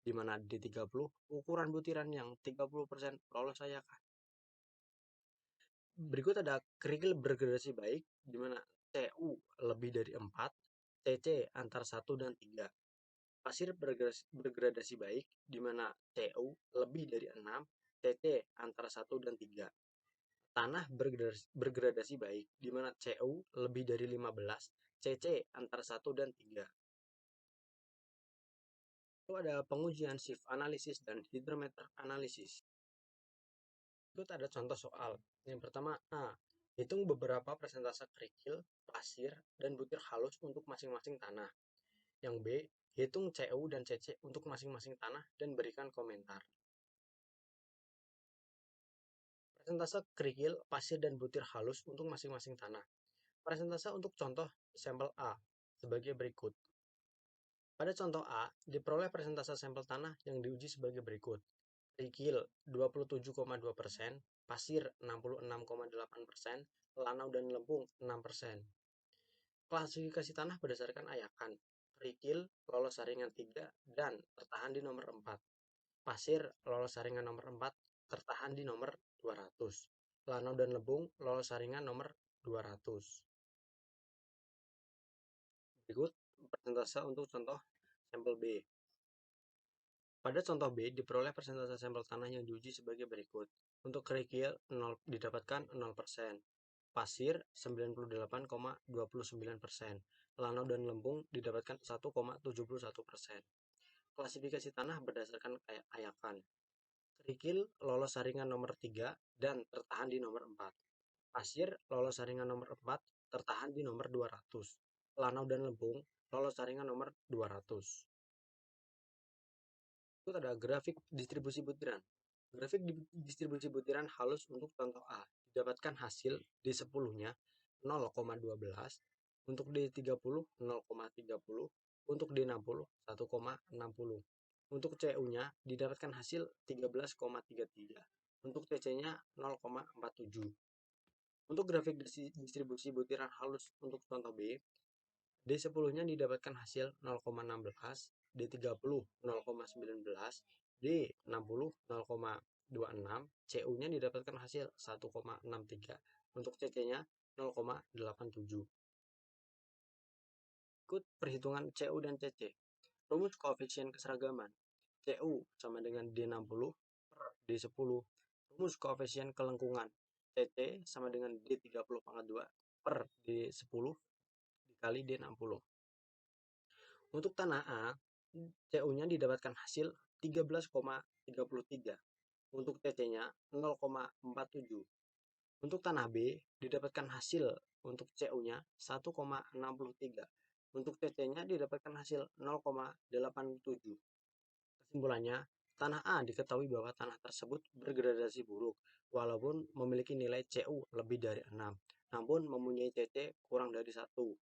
di mana D30 ukuran butiran yang 30% lolos ayakan. Berikut ada kerikil bergradasi baik, di mana Cu lebih dari 4, Cc antara 1 dan 3. Pasir bergradasi baik, di mana Cu lebih dari 6, Cc antara 1 dan 3. Tanah bergradasi baik, di mana Cu lebih dari 15, Cc antara 1 dan 3. Lalu ada pengujian shift analisis dan hydrometer analisis. Berikut ada contoh soal. Yang pertama A. Hitung beberapa persentase kerikil, pasir, dan butir halus untuk masing-masing tanah. Yang B. Hitung Cu dan Cc untuk masing-masing tanah dan berikan komentar. Persentase kerikil, pasir, dan butir halus untuk masing-masing tanah. Persentase untuk contoh sampel A sebagai berikut. Pada contoh A, diperoleh persentase sampel tanah yang diuji sebagai berikut. Kerikil 27,2%, pasir 66,8%, lanau dan lempung 6%. Klasifikasi tanah berdasarkan ayakan. Kerikil lolos saringan 3 dan tertahan di nomor 4. Pasir lolos saringan nomor 4, tertahan di nomor 200. Lanau dan lempung lolos saringan nomor 200. Berikut persentase untuk contoh sampel B. Pada contoh B, diperoleh persentase sampel tanah yang diuji sebagai berikut. Untuk kerikil 0, didapatkan 0%, pasir 98,29%, lanau dan lempung didapatkan 1,71%. Klasifikasi tanah berdasarkan ayakan. Kerikil lolos saringan nomor 3 dan tertahan di nomor 4. Pasir lolos saringan nomor 4, tertahan di nomor 200. Lanau dan lempung lolos saringan nomor 200. Itu ada grafik distribusi butiran. Grafik distribusi butiran halus untuk contoh A. Didapatkan hasil D10-nya 0,12, untuk D30 0,30, untuk D60 1,60. Untuk CU-nya didapatkan hasil 13,33, untuk TC-nya 0,47. Untuk grafik distribusi butiran halus untuk contoh B, D10-nya didapatkan hasil 0,16, D30 0,19, D60 0,26, CU-nya didapatkan hasil 1,63, untuk CC-nya 0,87. Ikut perhitungan CU dan CC. Rumus koefisien keseragaman. CU sama dengan D60 per D10. Rumus koefisien kelengkungan. CC sama dengan D30/2 per D10 dikali D60. Untuk tanah A, CU-nya didapatkan hasil 13,33. Untuk TC-nya 0,47. Untuk tanah B, didapatkan hasil untuk CU-nya 1,63. Untuk TC-nya didapatkan hasil 0,87. Kesimpulannya, tanah A diketahui bahwa tanah tersebut bergradasi buruk, walaupun memiliki nilai CU lebih dari 6, namun mempunyai CC kurang dari 1.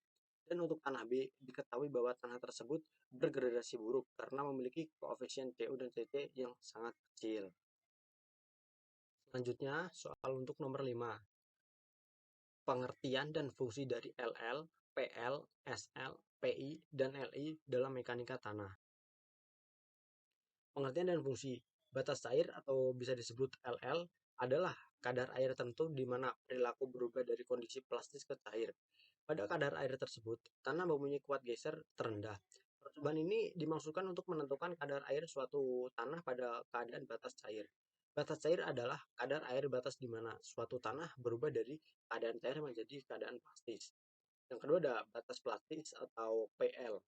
Dan untuk tanah B, diketahui bahwa tanah tersebut bergradasi buruk karena memiliki koefisien CU dan CC yang sangat kecil. Selanjutnya, soal untuk nomor 5. Pengertian dan fungsi dari LL, PL, SL, PI, dan LI dalam mekanika tanah. Pengertian dan fungsi. Batas cair atau bisa disebut LL adalah kadar air tertentu di mana perilaku berubah dari kondisi plastis ke cair. Pada kadar air tersebut, tanah mempunyai kuat geser terendah. Percobaan ini dimaksudkan untuk menentukan kadar air suatu tanah pada keadaan batas cair. Batas cair adalah kadar air batas di mana suatu tanah berubah dari keadaan cair menjadi keadaan plastis. Yang kedua ada batas plastis atau PL.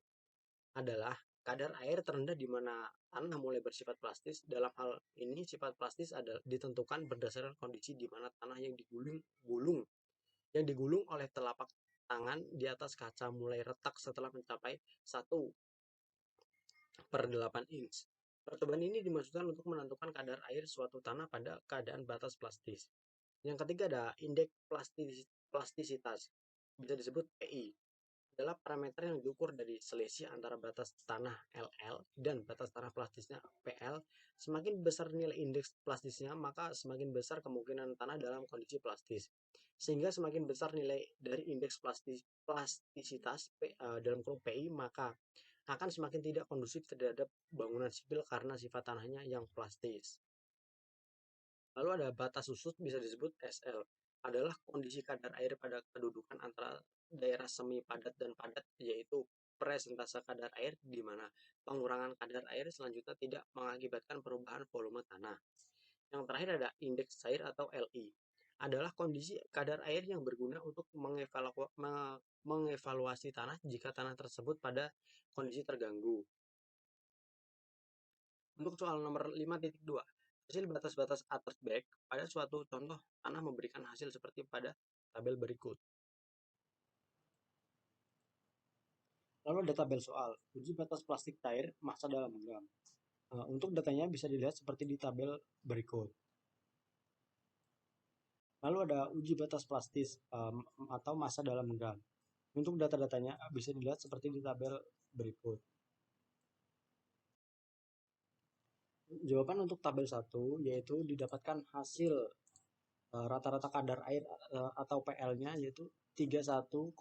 Adalah kadar air terendah di mana tanah mulai bersifat plastis. Dalam hal ini sifat plastis adalah ditentukan berdasarkan kondisi di mana tanah yang digulung oleh telapak tangan di atas kaca mulai retak setelah mencapai 1/8 inch. Percobaan ini dimaksudkan untuk menentukan kadar air suatu tanah pada keadaan batas plastis. Yang ketiga ada indeks plastisitas, bisa disebut PI. Adalah parameter yang diukur dari selisih antara batas tanah LL dan batas tanah plastisnya PL. Semakin besar nilai indeks plastisnya, maka semakin besar kemungkinan tanah dalam kondisi plastis. Sehingga semakin besar nilai dari indeks plastisitas dalam kurung PI, maka akan semakin tidak kondusif terhadap bangunan sipil karena sifat tanahnya yang plastis. Lalu ada batas khusus, bisa disebut SL. adalah kondisi kadar air pada kedudukan antara daerah semi padat dan padat, yaitu presentase kadar air di mana pengurangan kadar air selanjutnya tidak mengakibatkan perubahan volume tanah. Yang terakhir ada indeks cair atau LI. Adalah kondisi kadar air yang berguna untuk mengevaluasi tanah jika tanah tersebut pada kondisi terganggu. Untuk soal nomor 5.2, hasil batas-batas Attersberg pada suatu contoh tanah memberikan hasil seperti pada tabel berikut. Lalu ada tabel soal, uji batas plastik cair massa dalam gram. Untuk datanya bisa dilihat seperti di tabel berikut. Lalu ada uji batas plastis atau massa dalam gram. Untuk data-datanya bisa dilihat seperti di tabel berikut. Jawaban untuk tabel 1 yaitu didapatkan hasil rata-rata kadar air atau PL-nya yaitu 31,658.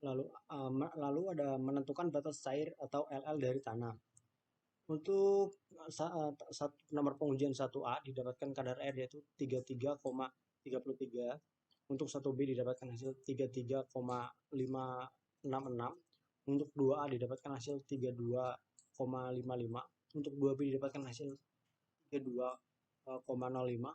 Lalu ada menentukan batas cair atau LL dari tanah. Untuk nomor pengujian 1A didapatkan kadar air yaitu 33,33. Untuk 1B didapatkan hasil 33,566. Untuk 2A didapatkan hasil 32,55. Untuk 2B didapatkan hasil 32,05.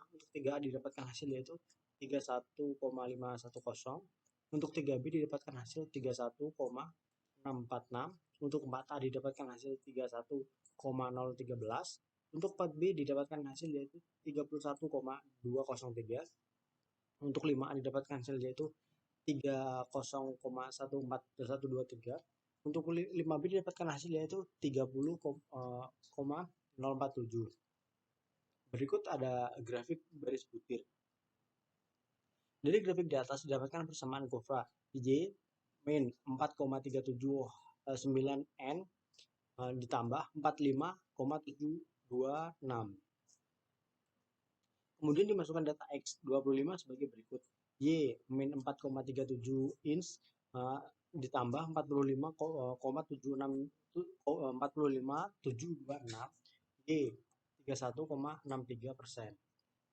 Untuk 3A didapatkan hasil yaitu 31,510. Untuk 3B didapatkan hasil 31,646. Untuk 4A didapatkan hasil 31,013. Untuk 4B didapatkan hasil yaitu 31,203. Untuk 5A didapatkan hasil yaitu 30,14123. Untuk 5B didapatkan hasil yaitu 30,047. Berikut ada grafik baris butir. Dari grafik di atas didapatkan persamaan Gofra J min 4,379 N ditambah 45,726. Kemudian dimasukkan data X 25 sebagai berikut. Y min 4,37 inch ditambah 45,726 Y 31,63%.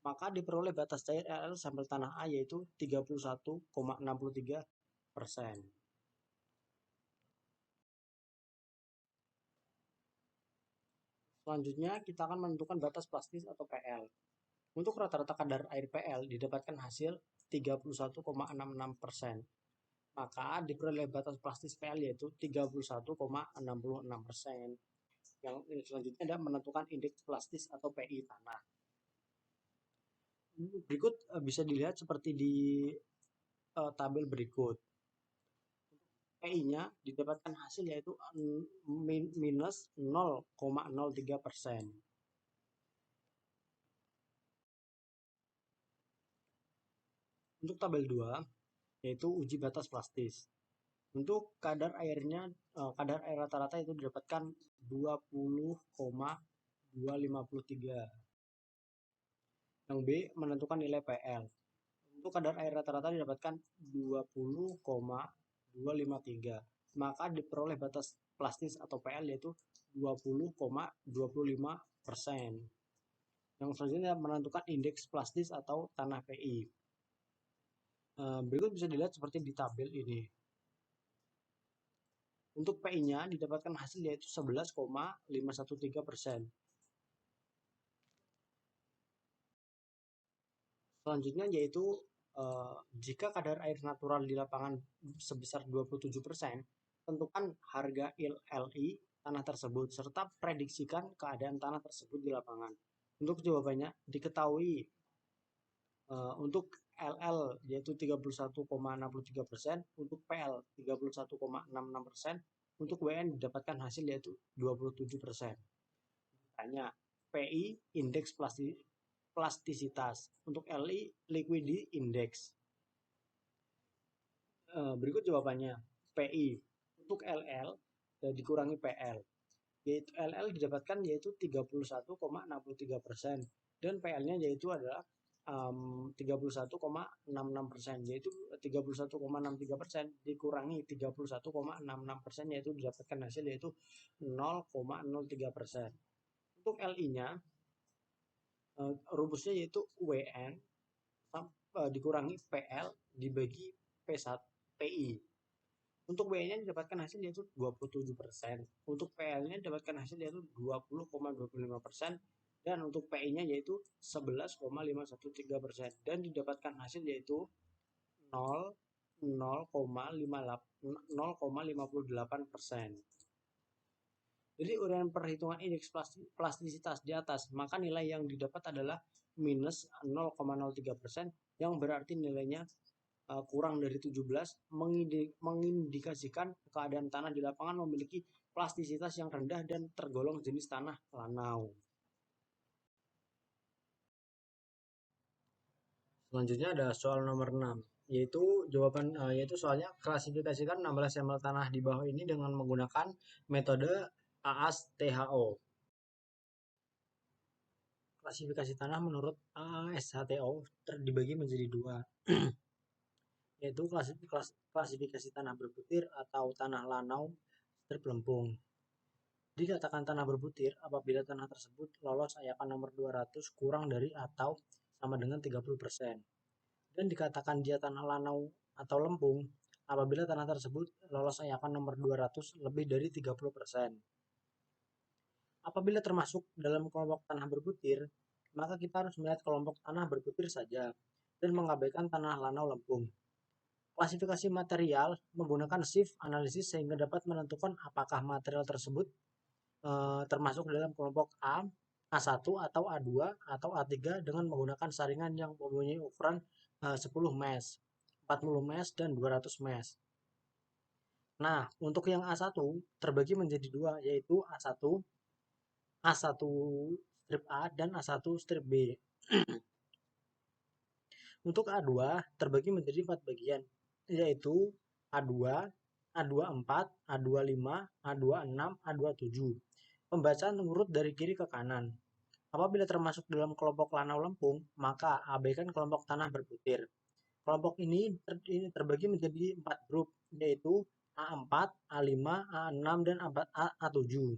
Maka diperoleh batas cair LL sampel tanah A yaitu 31,63%. Selanjutnya kita akan menentukan batas plastis atau PL. Untuk rata-rata kadar air PL didapatkan hasil 31,66%. Maka diperoleh batas plastis PL yaitu 31,66%. Yang selanjutnya adalah menentukan indeks plastis atau PI tanah. Berikut bisa dilihat seperti di tabel berikut. PI-nya didapatkan hasil yaitu minus 0,03%. Untuk tabel 2 yaitu uji batas plastis. Untuk kadar airnya, kadar air rata-rata itu didapatkan 20,253. Yang B menentukan nilai PL. Untuk kadar air rata-rata didapatkan 20,253. Maka diperoleh batas plastis atau PL yaitu 20,25%. Yang selanjutnya menentukan indeks plastis atau tanah PI. Berikut bisa dilihat seperti di tabel ini. Untuk PI-nya didapatkan hasil yaitu 11,513%. Selanjutnya yaitu jika kadar air natural di lapangan sebesar 27%, tentukan harga LI tanah tersebut serta prediksikan keadaan tanah tersebut di lapangan. Untuk jawabannya diketahui untuk LL yaitu 31,63%, untuk PL 31,66%, untuk WN didapatkan hasil yaitu 27%. Tanya PI indeks plastisitas, untuk LI liquidity index. Berikut jawabannya. PI untuk LL dikurangi PL, yaitu LL didapatkan yaitu 31,63% dan PL-nya yaitu adalah 31,66%, yaitu 31,63% dikurangi 31,66% yaitu didapatkan hasil yaitu 0,03%. Untuk Li-nya, rumusnya yaitu WN dikurangi PL dibagi P1 PI. Untuk WN-nya didapatkan hasil yaitu 27%, untuk PL-nya didapatkan hasil yaitu 20,25%, dan untuk PI-nya yaitu 11,513%, dan didapatkan hasil yaitu 0,58%. Dari uraian perhitungan indeks plastisitas di atas, maka nilai yang didapat adalah minus 0,03%, yang berarti nilainya kurang dari 17, mengindikasikan keadaan tanah di lapangan memiliki plastisitas yang rendah dan tergolong jenis tanah lanau. Selanjutnya ada soal nomor 6, yaitu soalnya klasifikasikan 16 sampel tanah di bawah ini dengan menggunakan metode AAS-THO. Klasifikasi tanah menurut AAS-THO dibagi menjadi dua, yaitu klasifikasi tanah berbutir atau tanah lanau strip lempung. Dikatakan tanah berbutir apabila tanah tersebut lolos ayakan nomor 200 kurang dari atau sama dengan 30%. Dan dikatakan dia tanah lanau atau lempung apabila tanah tersebut lolos ayakan nomor 200 lebih dari 30%. Apabila termasuk dalam kelompok tanah berbutir, maka kita harus melihat kelompok tanah berbutir saja dan mengabaikan tanah lanau lempung. Klasifikasi material menggunakan shift analisis sehingga dapat menentukan apakah material tersebut termasuk dalam kelompok A, A1 atau A2 atau A3 dengan menggunakan saringan yang mempunyai ukuran 10 mesh, 40 mesh, dan 200 mesh. Nah, untuk yang A1 terbagi menjadi dua, yaitu A1 strip A dan A1 strip B. Untuk A2 terbagi menjadi 4 bagian, yaitu A2, A24, A25, A26, A27. Pembacaan urut dari kiri ke kanan. Apabila termasuk dalam kelompok lanau lempung, maka abaikan kelompok tanah berbutir. Kelompok ini terbagi menjadi 4 grup, yaitu A4, A5, A6, dan A7.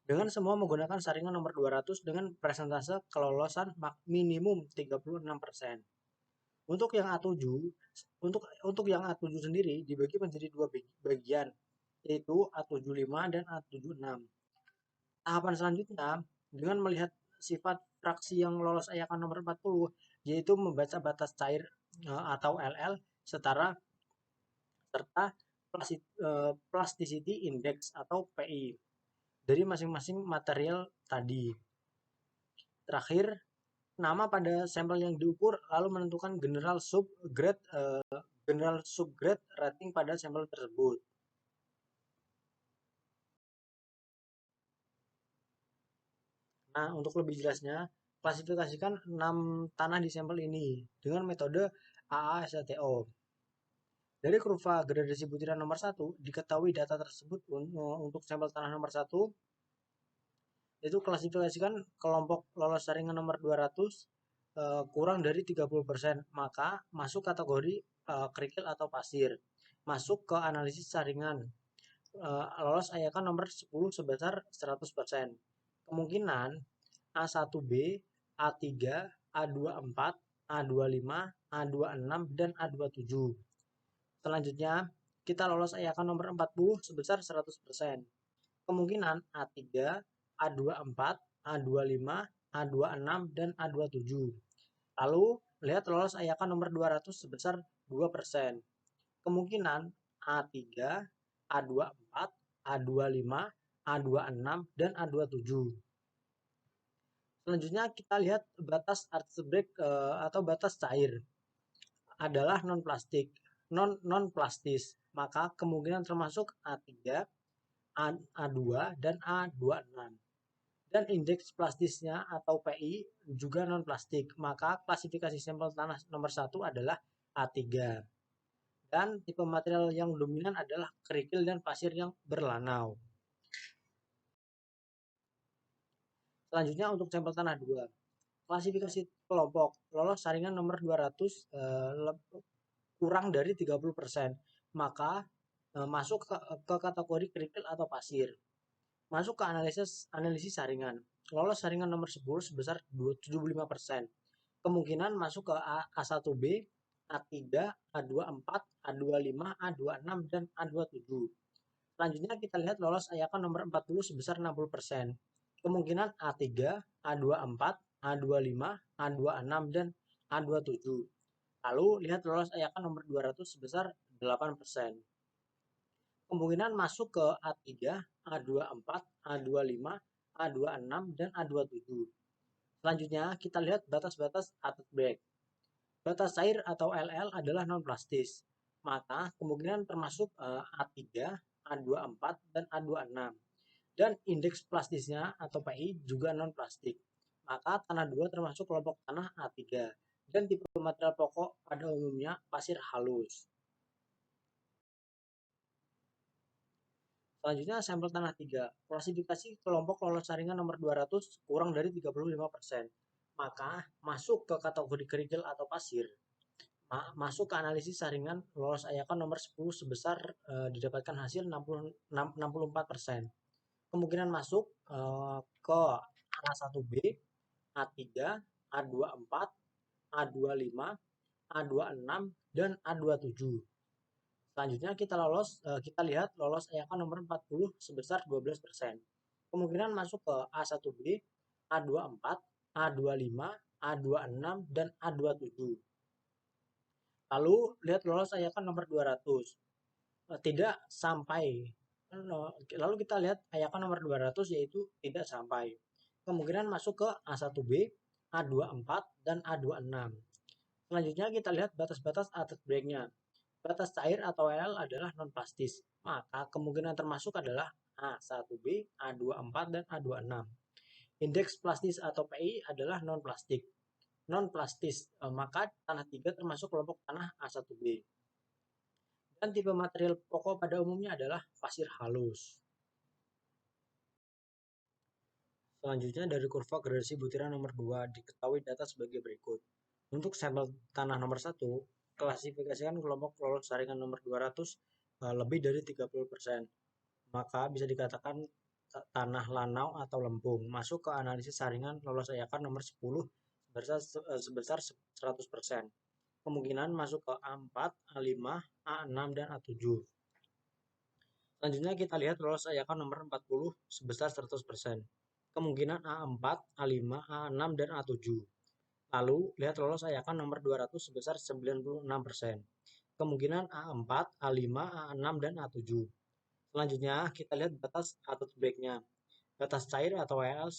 Dengan semua menggunakan saringan nomor 200 dengan persentase kelolosan minimum 36%. Untuk yang A7, untuk yang A7 sendiri dibagi menjadi dua bagian, yaitu A75 dan A76. Tahapan selanjutnya, dengan melihat sifat fraksi yang lolos ayakan nomor 40, yaitu membaca batas cair atau LL serta plasticity index atau PI dari masing-masing material tadi. Terakhir, nama pada sampel yang diukur lalu menentukan general subgrade rating pada sampel tersebut. Nah, untuk lebih jelasnya, klasifikasikan 6 tanah di sampel ini dengan metode AAS-THO. Dari kurva gradasi butiran nomor 1, diketahui data tersebut untuk sampel tanah nomor 1, yaitu klasifikasikan kelompok lolos saringan nomor 200 kurang dari 30%, maka masuk kategori kerikil atau pasir. Masuk ke analisis saringan, lolos ayakan nomor 10 sebesar 100%. Kemungkinan A1B, A3, A24, A25, A26, dan A27. Selanjutnya, kita lolos ayakan nomor 40 sebesar 100%. Kemungkinan A3, A24, A25, A26, dan A27. Lalu, lihat lolos ayakan nomor 200 sebesar 2%. Kemungkinan A3, A24, A25, A26, dan A27. Selanjutnya kita lihat batas artbreak atau batas cair adalah non-plastis, maka kemungkinan termasuk A3, A2, dan A26. Dan indeks plastisnya atau PI juga non-plastik, maka klasifikasi sampel tanah nomor 1 adalah A3. Dan tipe material yang dominan adalah kerikil dan pasir yang berlanau. Selanjutnya untuk sampel tanah 2. Klasifikasi kelompok lolos saringan nomor 200 kurang dari 30%, maka masuk ke kategori kerikil atau pasir. Masuk ke analisis saringan. Lolos saringan nomor 10 sebesar 75%. Kemungkinan masuk ke A1B, A3, A24, A25, A26, dan A27. Selanjutnya kita lihat lolos ayakan nomor 40 sebesar 60%. Kemungkinan A3, A24, A25, A26, dan A27. Lalu lihat lolos ayakan nomor 200 sebesar 8%. Kemungkinan masuk ke A3, A24, A25, A26, dan A27. Selanjutnya kita lihat batas-batas attack break. Batas cair atau LL adalah non-plastis. Maka kemungkinan termasuk A3, A24, dan A26. Dan indeks plastisnya atau PI juga non-plastik. Maka tanah 2 termasuk kelompok tanah A3. Dan tipe material pokok pada umumnya pasir halus. Selanjutnya sampel tanah 3. Klasifikasi kelompok lolos saringan nomor 200 kurang dari 35%. Maka masuk ke kategori kerikil atau pasir. Masuk ke analisis saringan lolos ayakan nomor 10 sebesar didapatkan hasil 64%. Kemungkinan masuk ke A1B, A3, A24, A25, A26, dan A27. Selanjutnya kita lihat lolos ayakan nomor 40 sebesar 12%. Kemungkinan masuk ke A1B, A24, A25, A26, dan A27. Lalu lihat lolos ayakan nomor 200. Tidak sampai. Lalu kita lihat ayakan nomor 200 yaitu tidak sampai. Kemungkinan masuk ke A1B, A24, dan A26. Selanjutnya kita lihat batas-batas attack break-nya. Batas cair atau L adalah non-plastis. Maka kemungkinan termasuk adalah A1B, A24, dan A26. Indeks plastis atau PI adalah non-plastik. Non-plastis, maka tanah 3 termasuk kelompok tanah A1B. Dan tipe material pokok pada umumnya adalah pasir halus. Selanjutnya dari kurva gradasi butiran nomor 2 diketahui data sebagai berikut. Untuk sampel tanah nomor 1, klasifikasikan kelompok lolos saringan nomor 200 lebih dari 30%. Maka bisa dikatakan tanah lanau atau lempung. Masuk ke analisis saringan lolos ayakan nomor 10 sebesar 100%. Kemungkinan masuk ke A4, A5, A6, dan A7. Selanjutnya kita lihat lolos ayakan nomor 40 sebesar 100%. Kemungkinan A4, A5, A6, dan A7. Lalu lihat lolos ayakan nomor 200 sebesar 96%. Kemungkinan A4, A5, A6, dan A7. Selanjutnya kita lihat batas attack break-nya. Batas cair atau WL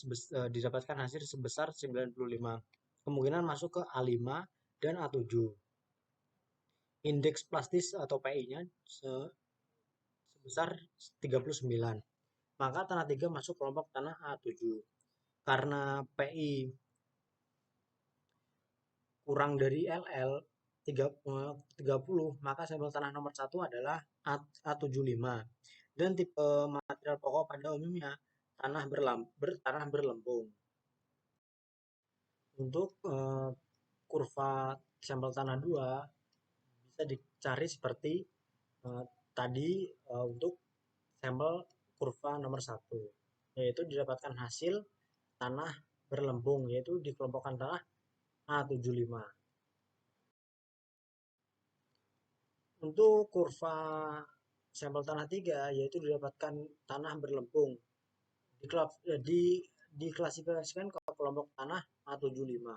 didapatkan hasil sebesar 95. Kemungkinan masuk ke A5 dan A7. Indeks plastis atau PI-nya sebesar 39. Maka tanah 3 masuk kelompok tanah A7. Karena PI kurang dari LL 30, maka sampel tanah nomor 1 adalah A75. Dan tipe material pokok pada umumnya tanah berlempung. Untuk kurva sampel tanah 2 bisa dicari seperti tadi untuk sampel kurva nomor 1, yaitu didapatkan hasil tanah berlempung, yaitu di kelompokan tanah A75. Untuk kurva sampel tanah 3, yaitu didapatkan tanah berlempung, diklasifikasikan ke kelompok tanah A75.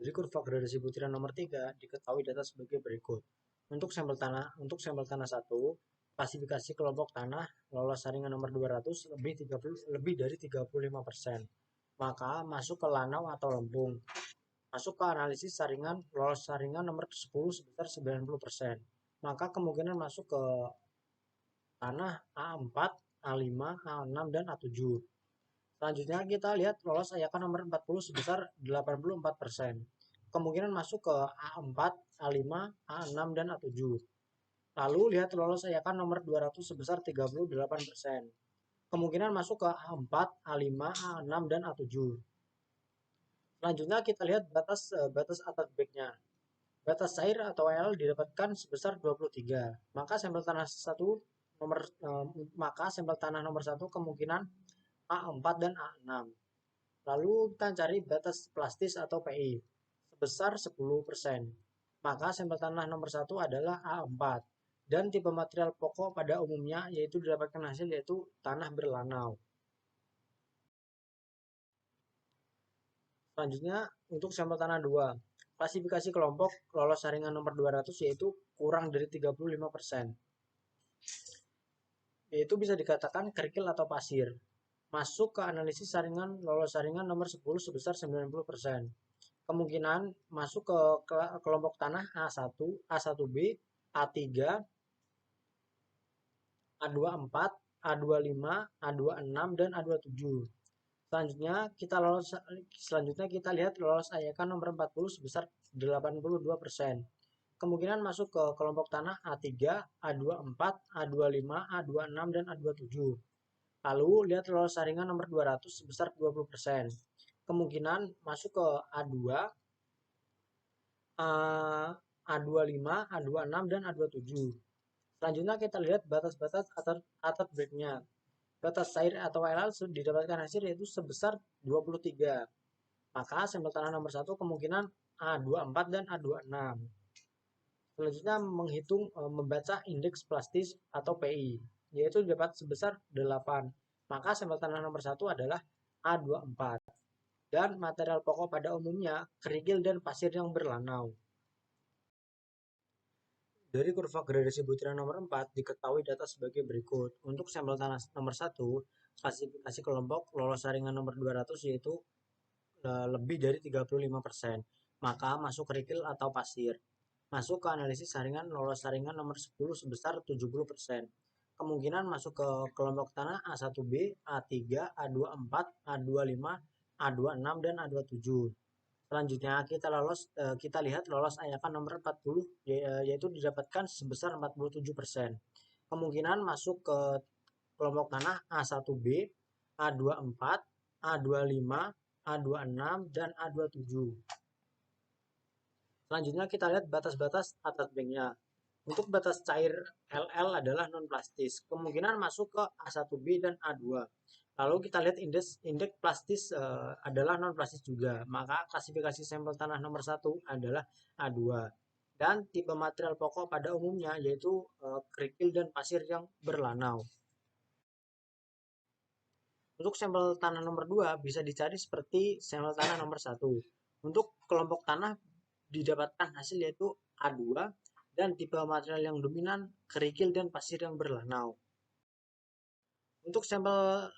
Dari kurva gradasi butiran nomor 3 diketahui data sebagai berikut. Untuk sampel tanah 1, klasifikasi kelompok tanah lolos saringan nomor 200 lebih dari 35%. Maka masuk ke lanau atau lempung. Masuk ke analisis saringan lolos saringan nomor 10 sebesar 90%. Maka kemungkinan masuk ke tanah A4, A5, A6, dan A7. Selanjutnya kita lihat lolos ayakan nomor 40 sebesar 84%. Kemungkinan masuk ke A4, A5, A6, dan A7. Lalu lihat lolos ayakan nomor 200 sebesar 38%. Kemungkinan masuk ke A4, A5, A6, dan A7. Selanjutnya kita lihat batas attack break-nya. Batas cair atau L didapatkan sebesar 23. Maka sampel tanah 1 maka sampel tanah nomor 1 kemungkinan A4 dan A6. Lalu kita cari batas plastis atau PI sebesar 10%. Maka sampel tanah nomor 1 adalah A4 dan tipe material pokok pada umumnya yaitu didapatkan hasil yaitu tanah berlanau. Selanjutnya untuk sampel tanah 2. Klasifikasi kelompok lolos saringan nomor 200 yaitu kurang dari 35%. Yaitu bisa dikatakan kerikil atau pasir. Masuk ke analisis saringan lolos saringan nomor 10 sebesar 90%. Kemungkinan masuk ke kelompok tanah A1, A1B, A3, A24, A25, A26 dan A27. Selanjutnya kita lihat lolos AYK nomor 40 sebesar 82%. Kemungkinan masuk ke kelompok tanah A3, A24, A25, A26 dan A27. Lalu lihat lolos saringan nomor 200 sebesar 20%. Kemungkinan masuk ke A2, A25, A26 dan A27. Selanjutnya kita lihat batas-batas atap breaknya. Batas cair atau LL didapatkan hasil yaitu sebesar 23. Maka sampel tanah nomor 1 kemungkinan A24 dan A26. Selanjutnya menghitung membaca indeks plastis atau PI yaitu dapat sebesar 8. Maka sampel tanah nomor 1 adalah A24. Dan material pokok pada umumnya kerikil dan pasir yang berlanau. Dari kurva gradasi butiran nomor 4 diketahui data sebagai berikut. Untuk sampel tanah nomor 1, klasifikasi kelompok lolos saringan nomor 200 yaitu lebih dari 35%. Maka masuk kerikil atau pasir. Masuk ke analisis saringan lolos saringan nomor 10 sebesar 70%. Kemungkinan masuk ke kelompok tanah A1B, A3, A24, A25, A26 dan A27. Selanjutnya kita lihat lolos AYK nomor 40 yaitu didapatkan sebesar 47%. Kemungkinan masuk ke kelompok tanah A1B, A24, A25, A26 dan A27. Selanjutnya kita lihat batas-batas atas banknya. Untuk batas cair LL adalah non plastis. Kemungkinan masuk ke A1B dan A2. Lalu kita lihat indeks plastis adalah non plastis juga. Maka klasifikasi sampel tanah nomor 1 adalah A2. Dan tipe material pokok pada umumnya yaitu kerikil dan pasir yang berlanau. Untuk sampel tanah nomor 2 bisa dicari seperti sampel tanah nomor 1. Untuk kelompok tanah didapatkan hasil yaitu A2 dan tipe material yang dominan kerikil dan pasir yang berlanau. Untuk sampel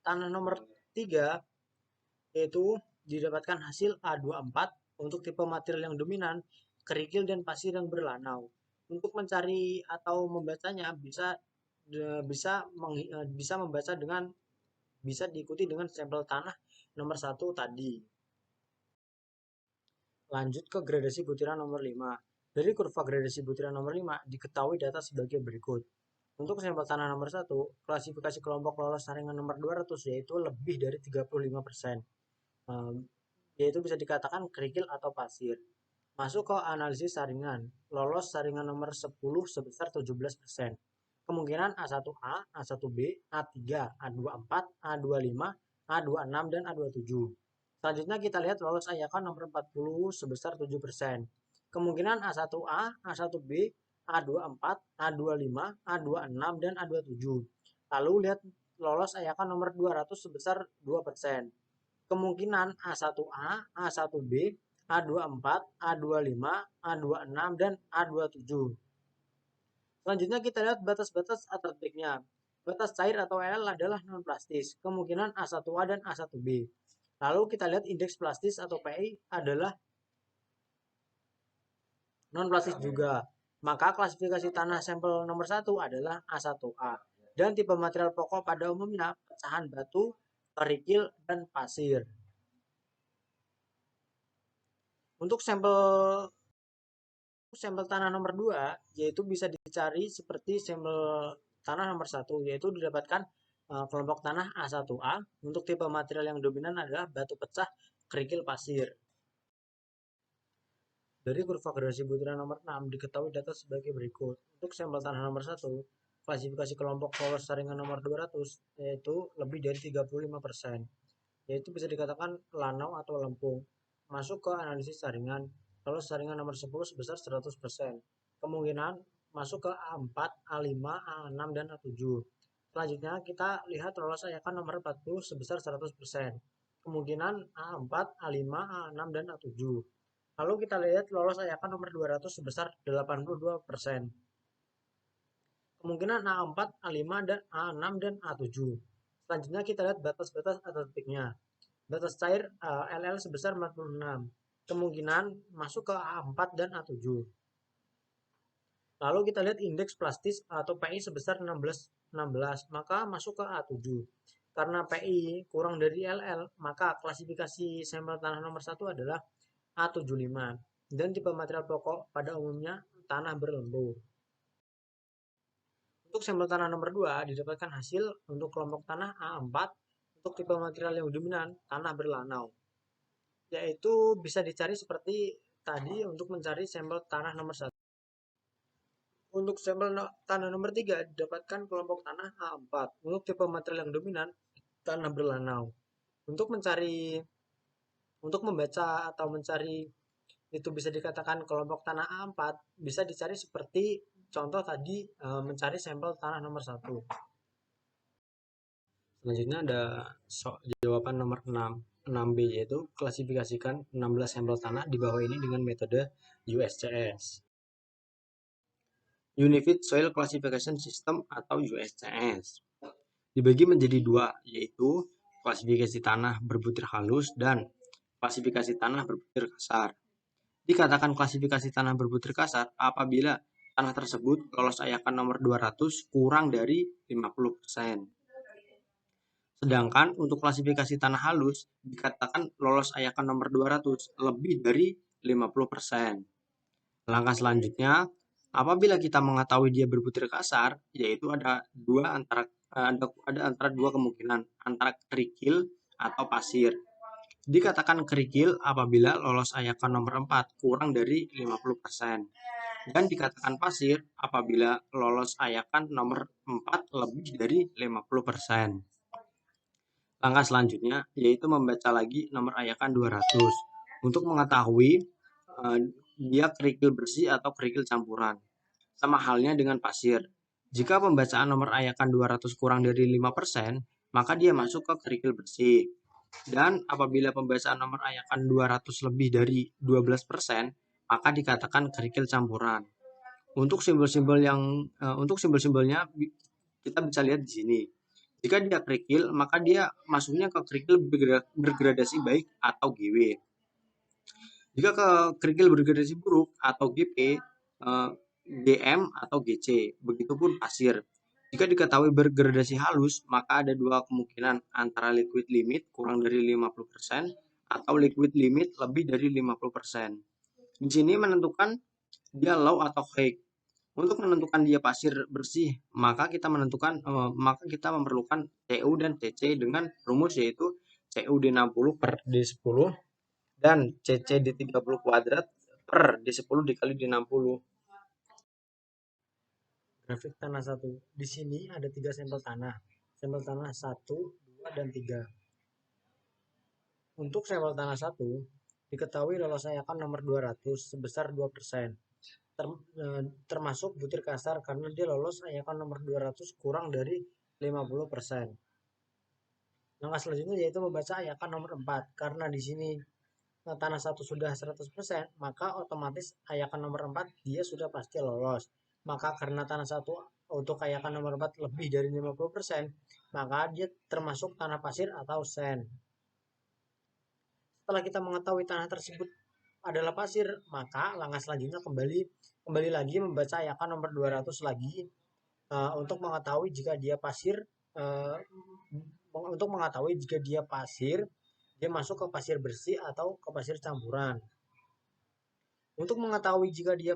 tanah nomor 3 yaitu didapatkan hasil A24 untuk tipe material yang dominan kerikil dan pasir yang berlanau. Untuk mencari atau membacanya bisa membaca dengan bisa diikuti dengan sampel tanah nomor 1 tadi. Lanjut ke gradasi butiran nomor 5. Dari kurva gradasi butiran nomor 5 diketahui data sebagai berikut. Untuk sampel tanah nomor 1, klasifikasi kelompok lolos saringan nomor 200 yaitu lebih dari 35%. Yaitu bisa dikatakan kerikil atau pasir. Masuk ke analisis saringan. Lolos saringan nomor 10 sebesar 17%. Kemungkinan A1A, A1B, A3, A24, A25, A26 dan A27. Selanjutnya kita lihat lolos AYK nomor 40 sebesar 7%. Kemungkinan A1A, A1B, A24, A25, A26 dan A27. Lalu lihat lolos AYK nomor 200 sebesar 2%. Kemungkinan A1A, A1B, A24, A25, A26 dan A27. Selanjutnya kita lihat batas-batas atas backnya. Batas cair atau LL adalah non plastis. Kemungkinan A1A dan A1B. Lalu kita lihat indeks plastis atau PI adalah non plastis juga. Maka klasifikasi tanah sampel nomor 1 adalah A1A. Dan tipe material pokok pada umumnya pecahan batu, kerikil, dan pasir. Untuk sampel tanah nomor 2 yaitu bisa dicari seperti sampel tanah nomor 1 yaitu didapatkan kelompok tanah A1A. Untuk tipe material yang dominan adalah batu pecah, kerikil, pasir. Dari kurva gradasi butiran nomor 6 diketahui data sebagai berikut. Untuk sampel tanah nomor 1, klasifikasi kelompok lolos saringan nomor 200 yaitu lebih dari 35%, yaitu bisa dikatakan lanau atau lempung. Masuk ke analisis saringan, lolos saringan nomor 10 sebesar 100%. Kemungkinan masuk ke A4, A5, A6, dan A7. Selanjutnya kita lihat lolos ayakan nomor 40 sebesar 100%. Kemungkinan A4, A5, A6, dan A7. Lalu kita lihat lolos ayakan nomor 200 sebesar 82%. Kemungkinan A4, A5, dan A6, dan A7. Selanjutnya kita lihat batas-batas atau titiknya. Batas cair LL sebesar 46. Kemungkinan masuk ke A4 dan A7. Lalu kita lihat indeks plastis atau PI sebesar 16, maka masuk ke A7. Karena PI kurang dari LL, maka klasifikasi sampel tanah nomor 1 adalah A75. Dan tipe material pokok pada umumnya tanah berlembu. Untuk sampel tanah nomor 2 didapatkan hasil untuk kelompok tanah A4 untuk tipe material yang dominan tanah berlanau. Yaitu bisa dicari seperti tadi untuk mencari sampel tanah nomor 1. Untuk sampel tanah nomor 3 didapatkan kelompok tanah A4 untuk tipe material yang dominan tanah berlanau. Untuk membaca atau mencari itu bisa dikatakan kelompok tanah A4 bisa dicari seperti contoh tadi mencari sampel tanah nomor 1. Selanjutnya ada jawaban nomor 6. 6B yaitu klasifikasikan 16 sampel tanah di bawah ini dengan metode USCS. Unified Soil Classification System atau USCS. Dibagi menjadi dua, yaitu klasifikasi tanah berbutir halus dan klasifikasi tanah berbutir kasar. Dikatakan klasifikasi tanah berbutir kasar apabila tanah tersebut lolos ayakan nomor 200 kurang dari 50%. Sedangkan untuk klasifikasi tanah halus dikatakan lolos ayakan nomor 200 lebih dari 50%. Langkah selanjutnya, apabila kita mengetahui dia berbutir kasar, yaitu ada antara dua kemungkinan, antara kerikil atau pasir. Dikatakan kerikil apabila lolos ayakan nomor 4 kurang dari 50%. Dan dikatakan pasir apabila lolos ayakan nomor 4 lebih dari 50%. Langkah selanjutnya yaitu membaca lagi nomor ayakan 200 untuk mengetahui dia kerikil bersih atau kerikil campuran. Sama halnya dengan pasir. Jika pembacaan nomor ayakan 200 kurang dari 5%, maka dia masuk ke kerikil bersih. Dan apabila pembacaan nomor ayakan 200 lebih dari 12%, maka dikatakan kerikil campuran. Untuk simbol-simbolnya kita bisa lihat di sini. Jika dia kerikil, maka dia masuknya ke kerikil bergradasi baik atau GW. Jika ke kerikil bergradasi buruk atau GP, GM atau GC. Begitupun pasir. Jika diketahui bergradasi halus, maka ada dua kemungkinan antara liquid limit kurang dari 50% atau liquid limit lebih dari 50%. Di sini menentukan dia low atau high. Untuk menentukan dia pasir bersih, maka kita memerlukan CU dan CC dengan rumus yaitu CU D60 per D10 dan CC D30 kuadrat per D10 dikali D60. Grafik tanah 1. Di sini ada 3 sampel tanah. Sampel tanah 1, 2, dan 3. Untuk sampel tanah 1, diketahui lolos ayakan nomor 200 sebesar 2%. Termasuk butir kasar karena dia lolos ayakan nomor 200 kurang dari 50%. Langkah selanjutnya yaitu membaca ayakan nomor 4. Karena di sini tanah 1 sudah 100%, maka otomatis ayakan nomor 4 dia sudah pasti lolos. Maka karena tanah 1 untuk ayakan nomor 4 lebih dari 50%, maka dia termasuk tanah pasir atau sand. Setelah kita mengetahui tanah tersebut adalah pasir, maka langkah selanjutnya kembali lagi membaca ayakan nomor 200 lagi untuk mengetahui jika dia pasir dia masuk ke pasir bersih atau ke pasir campuran. Untuk mengetahui jika dia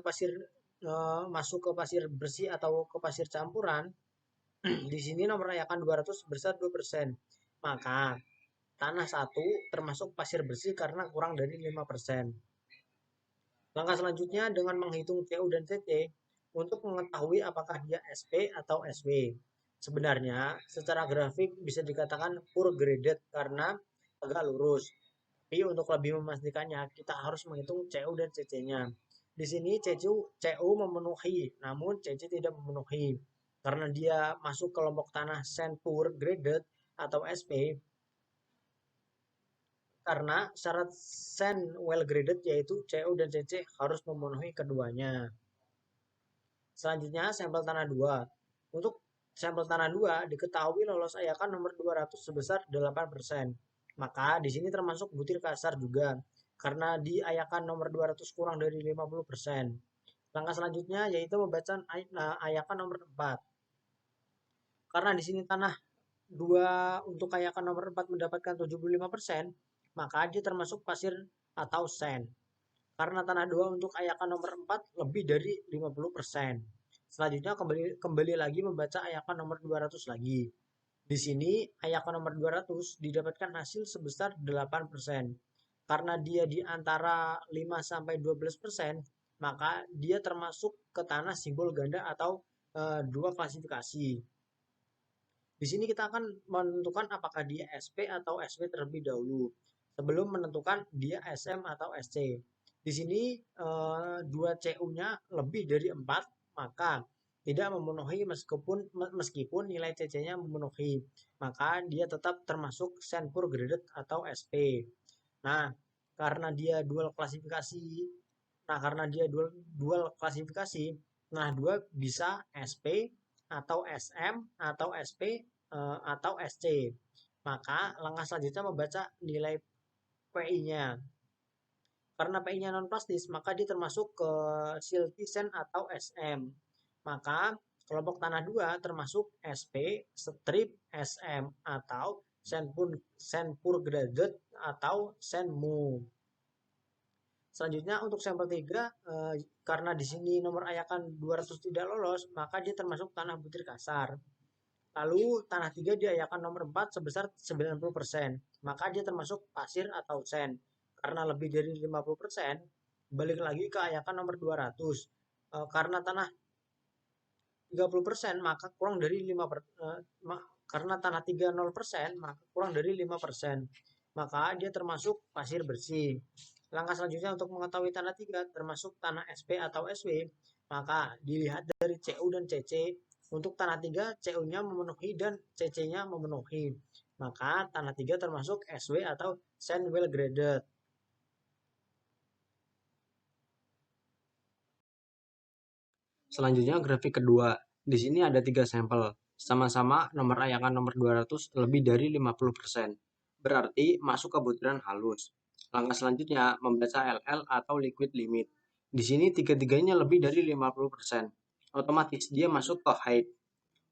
masuk ke pasir bersih atau ke pasir campuran, di sini nomor ayakan 200 sebesar 2%. Maka tanah 1 termasuk pasir bersih karena kurang dari 5%. Langkah selanjutnya dengan menghitung CU dan CC, untuk mengetahui apakah dia SP atau SW. Sebenarnya secara grafik bisa dikatakan poor graded karena agak lurus. Tapi untuk lebih memastikannya, kita harus menghitung CU dan CC-nya. Di sini CU memenuhi, namun CC tidak memenuhi. Karena dia masuk kelompok tanah sand poor graded atau SP, karena syarat sand well graded yaitu CU dan CC harus memenuhi keduanya. Selanjutnya sampel tanah 2. Untuk sampel tanah 2 diketahui lolos ayakan nomor 200 sebesar 8%. Maka di sini termasuk butir kasar juga karena di ayakan nomor 200 kurang dari 50%. Langkah selanjutnya yaitu membaca ayakan nomor 4. Karena di sini tanah 2 untuk ayakan nomor 4 mendapatkan 75%, maka dia termasuk pasir atau sand. Karena tanah 2 untuk ayakan nomor 4 lebih dari 50%. Selanjutnya kembali lagi membaca ayakan nomor 200 lagi. Di sini ayakan nomor 200 didapatkan hasil sebesar 8%. Karena dia di antara 5 sampai 12%, maka dia termasuk ke tanah simbol ganda atau dua klasifikasi. Di sini kita akan menentukan apakah dia SP atau SW terlebih dahulu sebelum menentukan dia SM atau SC. Di sini 2 CU-nya lebih dari 4, maka tidak memenuhi meskipun nilai CC-nya memenuhi, maka dia tetap termasuk Senpur Graded atau SP. Nah, karena dia dual klasifikasi, dual klasifikasi, nah dua bisa SP atau SM atau SP atau SC. Maka langkah selanjutnya membaca nilai PI-nya. Karena PI-nya non plastis, maka dia termasuk ke silty sand atau SM. Maka kelompok tanah 2 termasuk SP, strip, SM atau sandpur graded atau sandmu. Selanjutnya untuk sampel 3, karena di sini nomor ayakan 200 tidak lolos, maka dia termasuk tanah butir kasar. Lalu tanah 3 diayakan nomor 4 sebesar 90%, maka dia termasuk pasir atau sand. Karena lebih dari 50%, balik lagi ke ayakan nomor 200. Karena tanah 30%, maka kurang dari 5%, karena tanah 30%, maka kurang dari 5%. Maka dia termasuk pasir bersih. Langkah selanjutnya untuk mengetahui tanah 3 termasuk tanah SP atau SW, maka dilihat dari CU dan CC. Untuk tanah 3 CU-nya memenuhi dan CC-nya memenuhi. Maka tanah 3 termasuk SW atau sand well graded. Selanjutnya grafik kedua. Di sini ada 3 sampel. Sama-sama nomor ayakan nomor 200 lebih dari 50%. Berarti masuk ke butiran halus. Langkah selanjutnya membaca LL atau liquid limit. Di sini tiga-tiganya lebih dari 50%. Otomatis dia masuk ke height.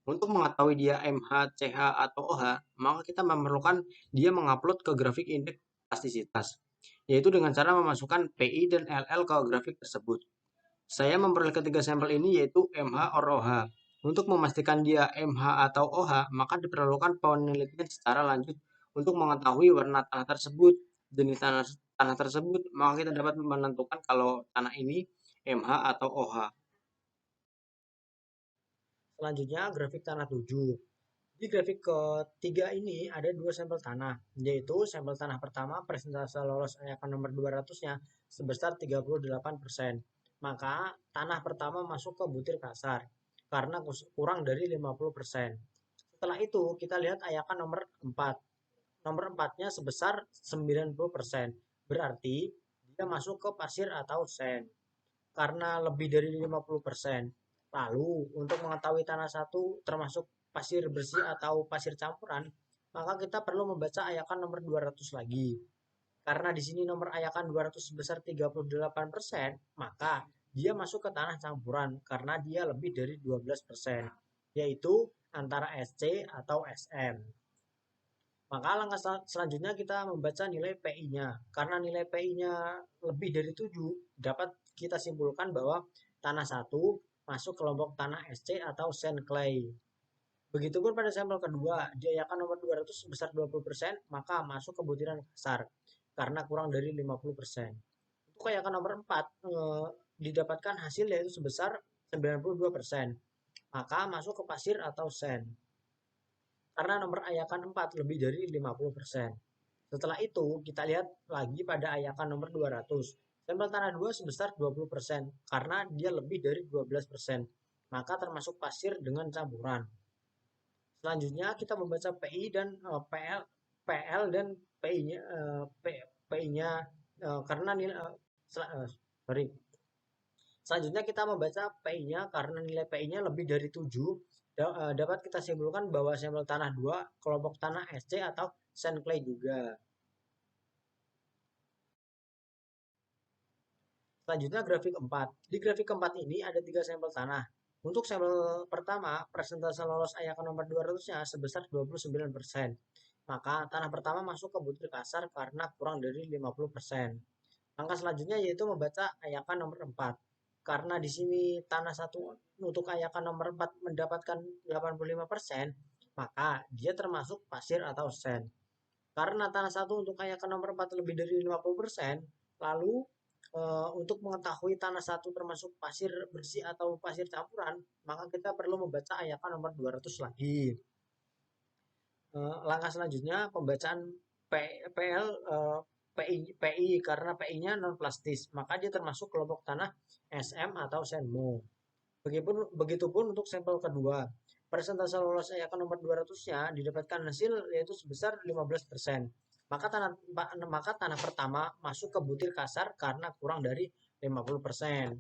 Untuk mengetahui dia MH, CH, atau OH, maka kita memerlukan dia mengupload ke grafik indeks plastisitas, yaitu dengan cara memasukkan PI dan LL ke grafik tersebut. Saya memperoleh ketiga sampel ini yaitu MH or OH. Untuk memastikan dia MH atau OH, maka diperlukan penelitian secara lanjut untuk mengetahui warna tanah tersebut, jenis tanah tersebut, maka kita dapat menentukan kalau tanah ini MH atau OH. Selanjutnya grafik tanah 7. Di grafik ketiga ini ada 2 sampel tanah, yaitu sampel tanah pertama persentase lolos ayakan nomor 200-nya sebesar 38%. Maka tanah pertama masuk ke butir kasar karena kurang dari 50%. Setelah itu kita lihat ayakan nomor 4. Nomor 4-nya sebesar 90%. Berarti dia masuk ke pasir atau sand karena lebih dari 50%. Lalu untuk mengetahui tanah 1 termasuk pasir bersih atau pasir campuran, maka kita perlu membaca ayakan nomor 200 lagi. Karena di sini nomor ayakan 200 sebesar 38%, maka dia masuk ke tanah campuran karena dia lebih dari 12%, yaitu antara SC atau SM. Maka langkah selanjutnya kita membaca nilai PI-nya. Karena nilai PI-nya lebih dari 7, dapat kita simpulkan bahwa tanah 1 masuk kelompok tanah SC atau sand clay. Begitupun pada sampel kedua, diayakan nomor 200 sebesar 20%, maka masuk ke butiran kasar karena kurang dari 50%. Untuk ayakan nomor 4 didapatkan hasil yaitu sebesar 92%, maka masuk ke pasir atau sand. Karena nomor ayakan 4 lebih dari 50%. Setelah itu, kita lihat lagi pada ayakan nomor 200. Sampel tanah 2 sebesar 20% karena dia lebih dari 12%. Maka termasuk pasir dengan campuran. Selanjutnya kita membaca PI dan PL dan PI-nya PI-nya karena nilai sorry. Selanjutnya kita membaca PI-nya karena nilai PI-nya lebih dari 7, dapat kita simpulkan bahwa sampel tanah 2 kelompok tanah SC atau sand clay juga. Selanjutnya grafik 4. Di grafik keempat ini ada 3 sampel tanah. Untuk sampel pertama, persentase lolos ayakan nomor 200-nya sebesar 29%. Maka tanah pertama masuk ke butir kasar karena kurang dari 50%. Langkah selanjutnya yaitu membaca ayakan nomor 4. Karena di sini tanah satu untuk ayakan nomor 4 mendapatkan 85%, maka dia termasuk pasir atau sand. Karena tanah satu untuk ayakan nomor 4 lebih dari 50%, lalu untuk mengetahui tanah satu termasuk pasir bersih atau pasir campuran, maka kita perlu membaca ayakan nomor 200 lagi. Langkah selanjutnya pembacaan PL PI karena PI-nya non plastis, maka dia termasuk kelompok tanah SM atau SENMO. Begitupun untuk sampel kedua. Persentase lolos ayakan nomor 200-nya didapatkan hasil yaitu sebesar 15%. Maka tanah pertama masuk ke butir kasar karena kurang dari 50%.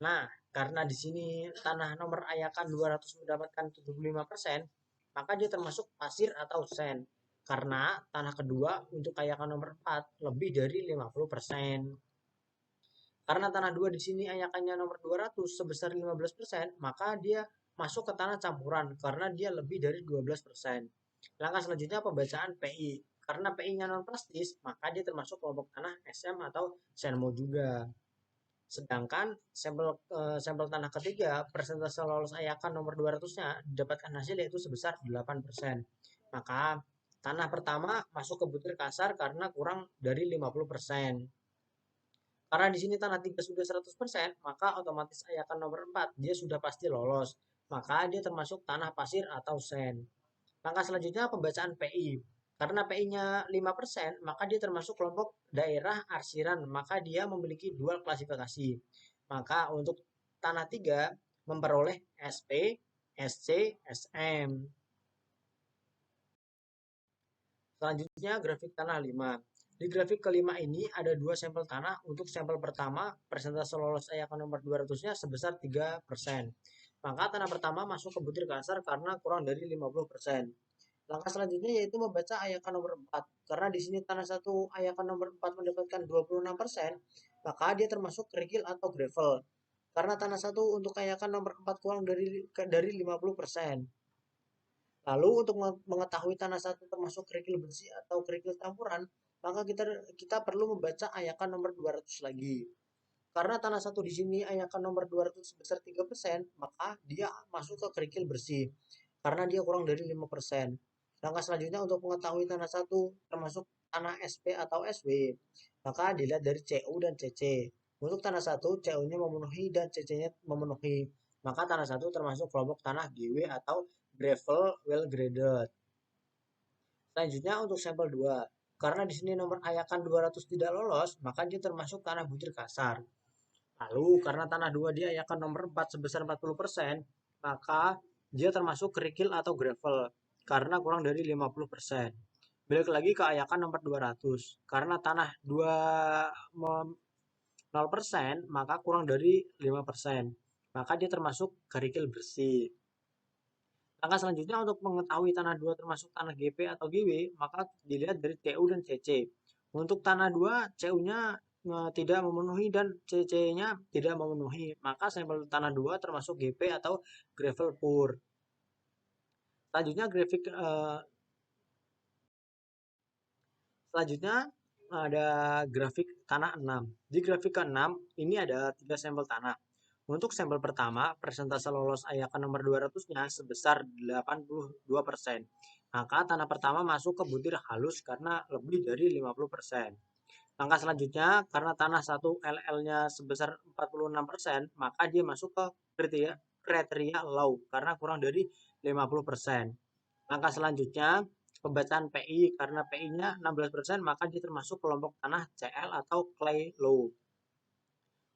Nah, karena di sini tanah nomor ayakan 200 mendapatkan 75%, maka dia termasuk pasir atau sand. Karena tanah kedua untuk ayakan nomor 4 lebih dari 50%. Karena tanah 2 di sini ayakannya nomor 200 sebesar 15%, maka dia masuk ke tanah campuran karena dia lebih dari 12%. Langkah selanjutnya pembacaan PI. Karena PI-nya non plastis, maka dia termasuk kelompok tanah SM atau SENMO juga. Sedangkan sampel tanah ketiga, persentase lolos ayakan nomor 200-nya didapatkan hasil yaitu sebesar 8%. Maka tanah pertama masuk ke butir kasar karena kurang dari 50%. Karena di sini tanah 3 sudah 100%, maka otomatis ayakan nomor 4 dia sudah pasti lolos. Maka dia termasuk tanah pasir atau sand. Langkah selanjutnya pembacaan PI. Karena PI-nya 5%, maka dia termasuk kelompok daerah arsiran, maka dia memiliki dual klasifikasi. Maka untuk tanah 3 memperoleh SP, SC, SM. Selanjutnya grafik tanah 5. Di grafik kelima ini ada dua sampel tanah. Untuk sampel pertama, persentase lolos ayakan nomor 200-nya sebesar 3%. Maka tanah pertama masuk ke butir kasar karena kurang dari 50%. Langkah selanjutnya yaitu membaca ayakan nomor 4. Karena di sini tanah satu ayakan nomor 4 mendapatkan 26%, maka dia termasuk kerikil atau gravel. Karena tanah satu untuk ayakan nomor 4 kurang dari 50%. Lalu untuk mengetahui tanah satu termasuk kerikil bersih atau kerikil campuran, maka kita perlu membaca ayakan nomor 200 lagi. Karena tanah satu di sini ayakan nomor 200 sebesar 3%, maka dia masuk ke kerikil bersih. Karena dia kurang dari 5%. Langkah selanjutnya untuk mengetahui tanah satu termasuk tanah SP atau SW, maka dilihat dari CU dan CC. Untuk tanah satu, CU-nya memenuhi dan CC-nya memenuhi. Maka tanah satu termasuk kelompok tanah GW atau gravel well graded. Selanjutnya untuk sampel 2. Karena di sini nomor ayakan 200 tidak lolos, maka dia termasuk tanah butir kasar. Lalu karena tanah 2 dia ayakan nomor 4 sebesar 40%, maka dia termasuk kerikil atau gravel karena kurang dari 50%. Balik lagi ke ayakan nomor 200. Karena tanah 2 0%, maka kurang dari 5%. Maka dia termasuk kerikil bersih. Langkah selanjutnya untuk mengetahui tanah 2 termasuk tanah GP atau GW, maka dilihat dari CU dan CC. Untuk tanah 2, CU-nya tidak memenuhi dan CC-nya tidak memenuhi, maka sampel tanah 2 termasuk GP atau gravel poor. Selanjutnya ada grafik tanah 6. Di grafik ke-6 ini ada 3 sampel tanah. Untuk sampel pertama, persentase lolos ayakan nomor 200-nya sebesar 82%. Maka tanah pertama masuk ke butir halus karena lebih dari 50%. Langkah selanjutnya, karena tanah 1 LL-nya sebesar 46%, maka dia masuk ke kriteria low karena kurang dari 50%. Langkah selanjutnya, pembacaan PI karena PI-nya 16%, maka dia termasuk kelompok tanah CL atau clay low.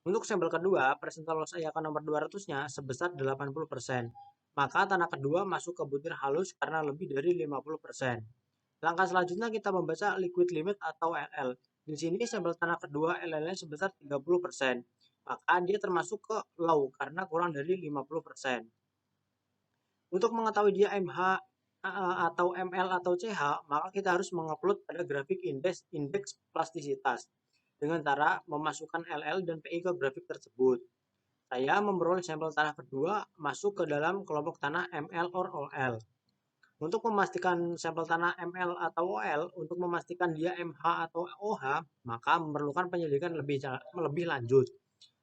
Untuk sampel kedua, persentase IAK nomor 200-nya sebesar 80%. Maka tanah kedua masuk ke butir halus karena lebih dari 50%. Langkah selanjutnya kita membaca liquid limit atau LL. Di sini sampel tanah kedua LL-nya sebesar 30%. Maka dia termasuk ke low karena kurang dari 50%. Untuk mengetahui dia MH atau ML atau CH, maka kita harus mengupload pada grafik indeks plastisitas dengan cara memasukkan LL dan PI ke grafik tersebut. Saya memperoleh sampel tanah kedua masuk ke dalam kelompok tanah ML or OL. Untuk memastikan sampel tanah ML atau OL, untuk memastikan dia MH atau OH, maka memerlukan penyelidikan lebih lanjut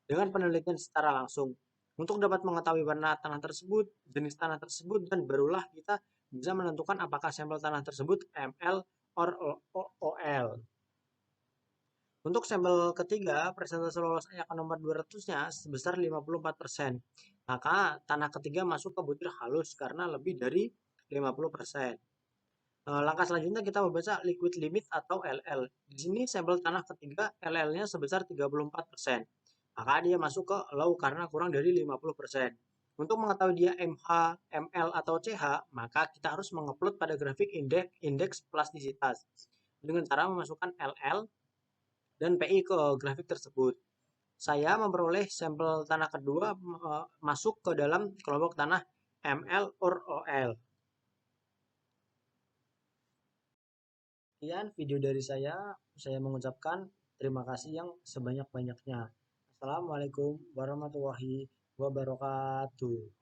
dengan penelitian secara langsung. Untuk dapat mengetahui warna tanah tersebut, jenis tanah tersebut, dan barulah kita bisa menentukan apakah sampel tanah tersebut ML or OL. Untuk sampel ketiga, persentase lolos IAK nomor 200-nya sebesar 54%. Maka tanah ketiga masuk ke butir halus karena lebih dari 50%. Langkah selanjutnya kita membaca liquid limit atau LL. Di sini sampel tanah ketiga LL-nya sebesar 34%. Maka dia masuk ke low karena kurang dari 50%. Untuk mengetahui dia MH, ML, atau CH, maka kita harus mengupload pada grafik indeks plastisitas dengan cara memasukkan LL dan PI ke grafik tersebut. Saya memperoleh sampel tanah kedua masuk ke dalam kelompok tanah ML or OL. Sekian video dari saya mengucapkan terima kasih yang sebanyak-banyaknya. Assalamualaikum warahmatullahi wabarakatuh.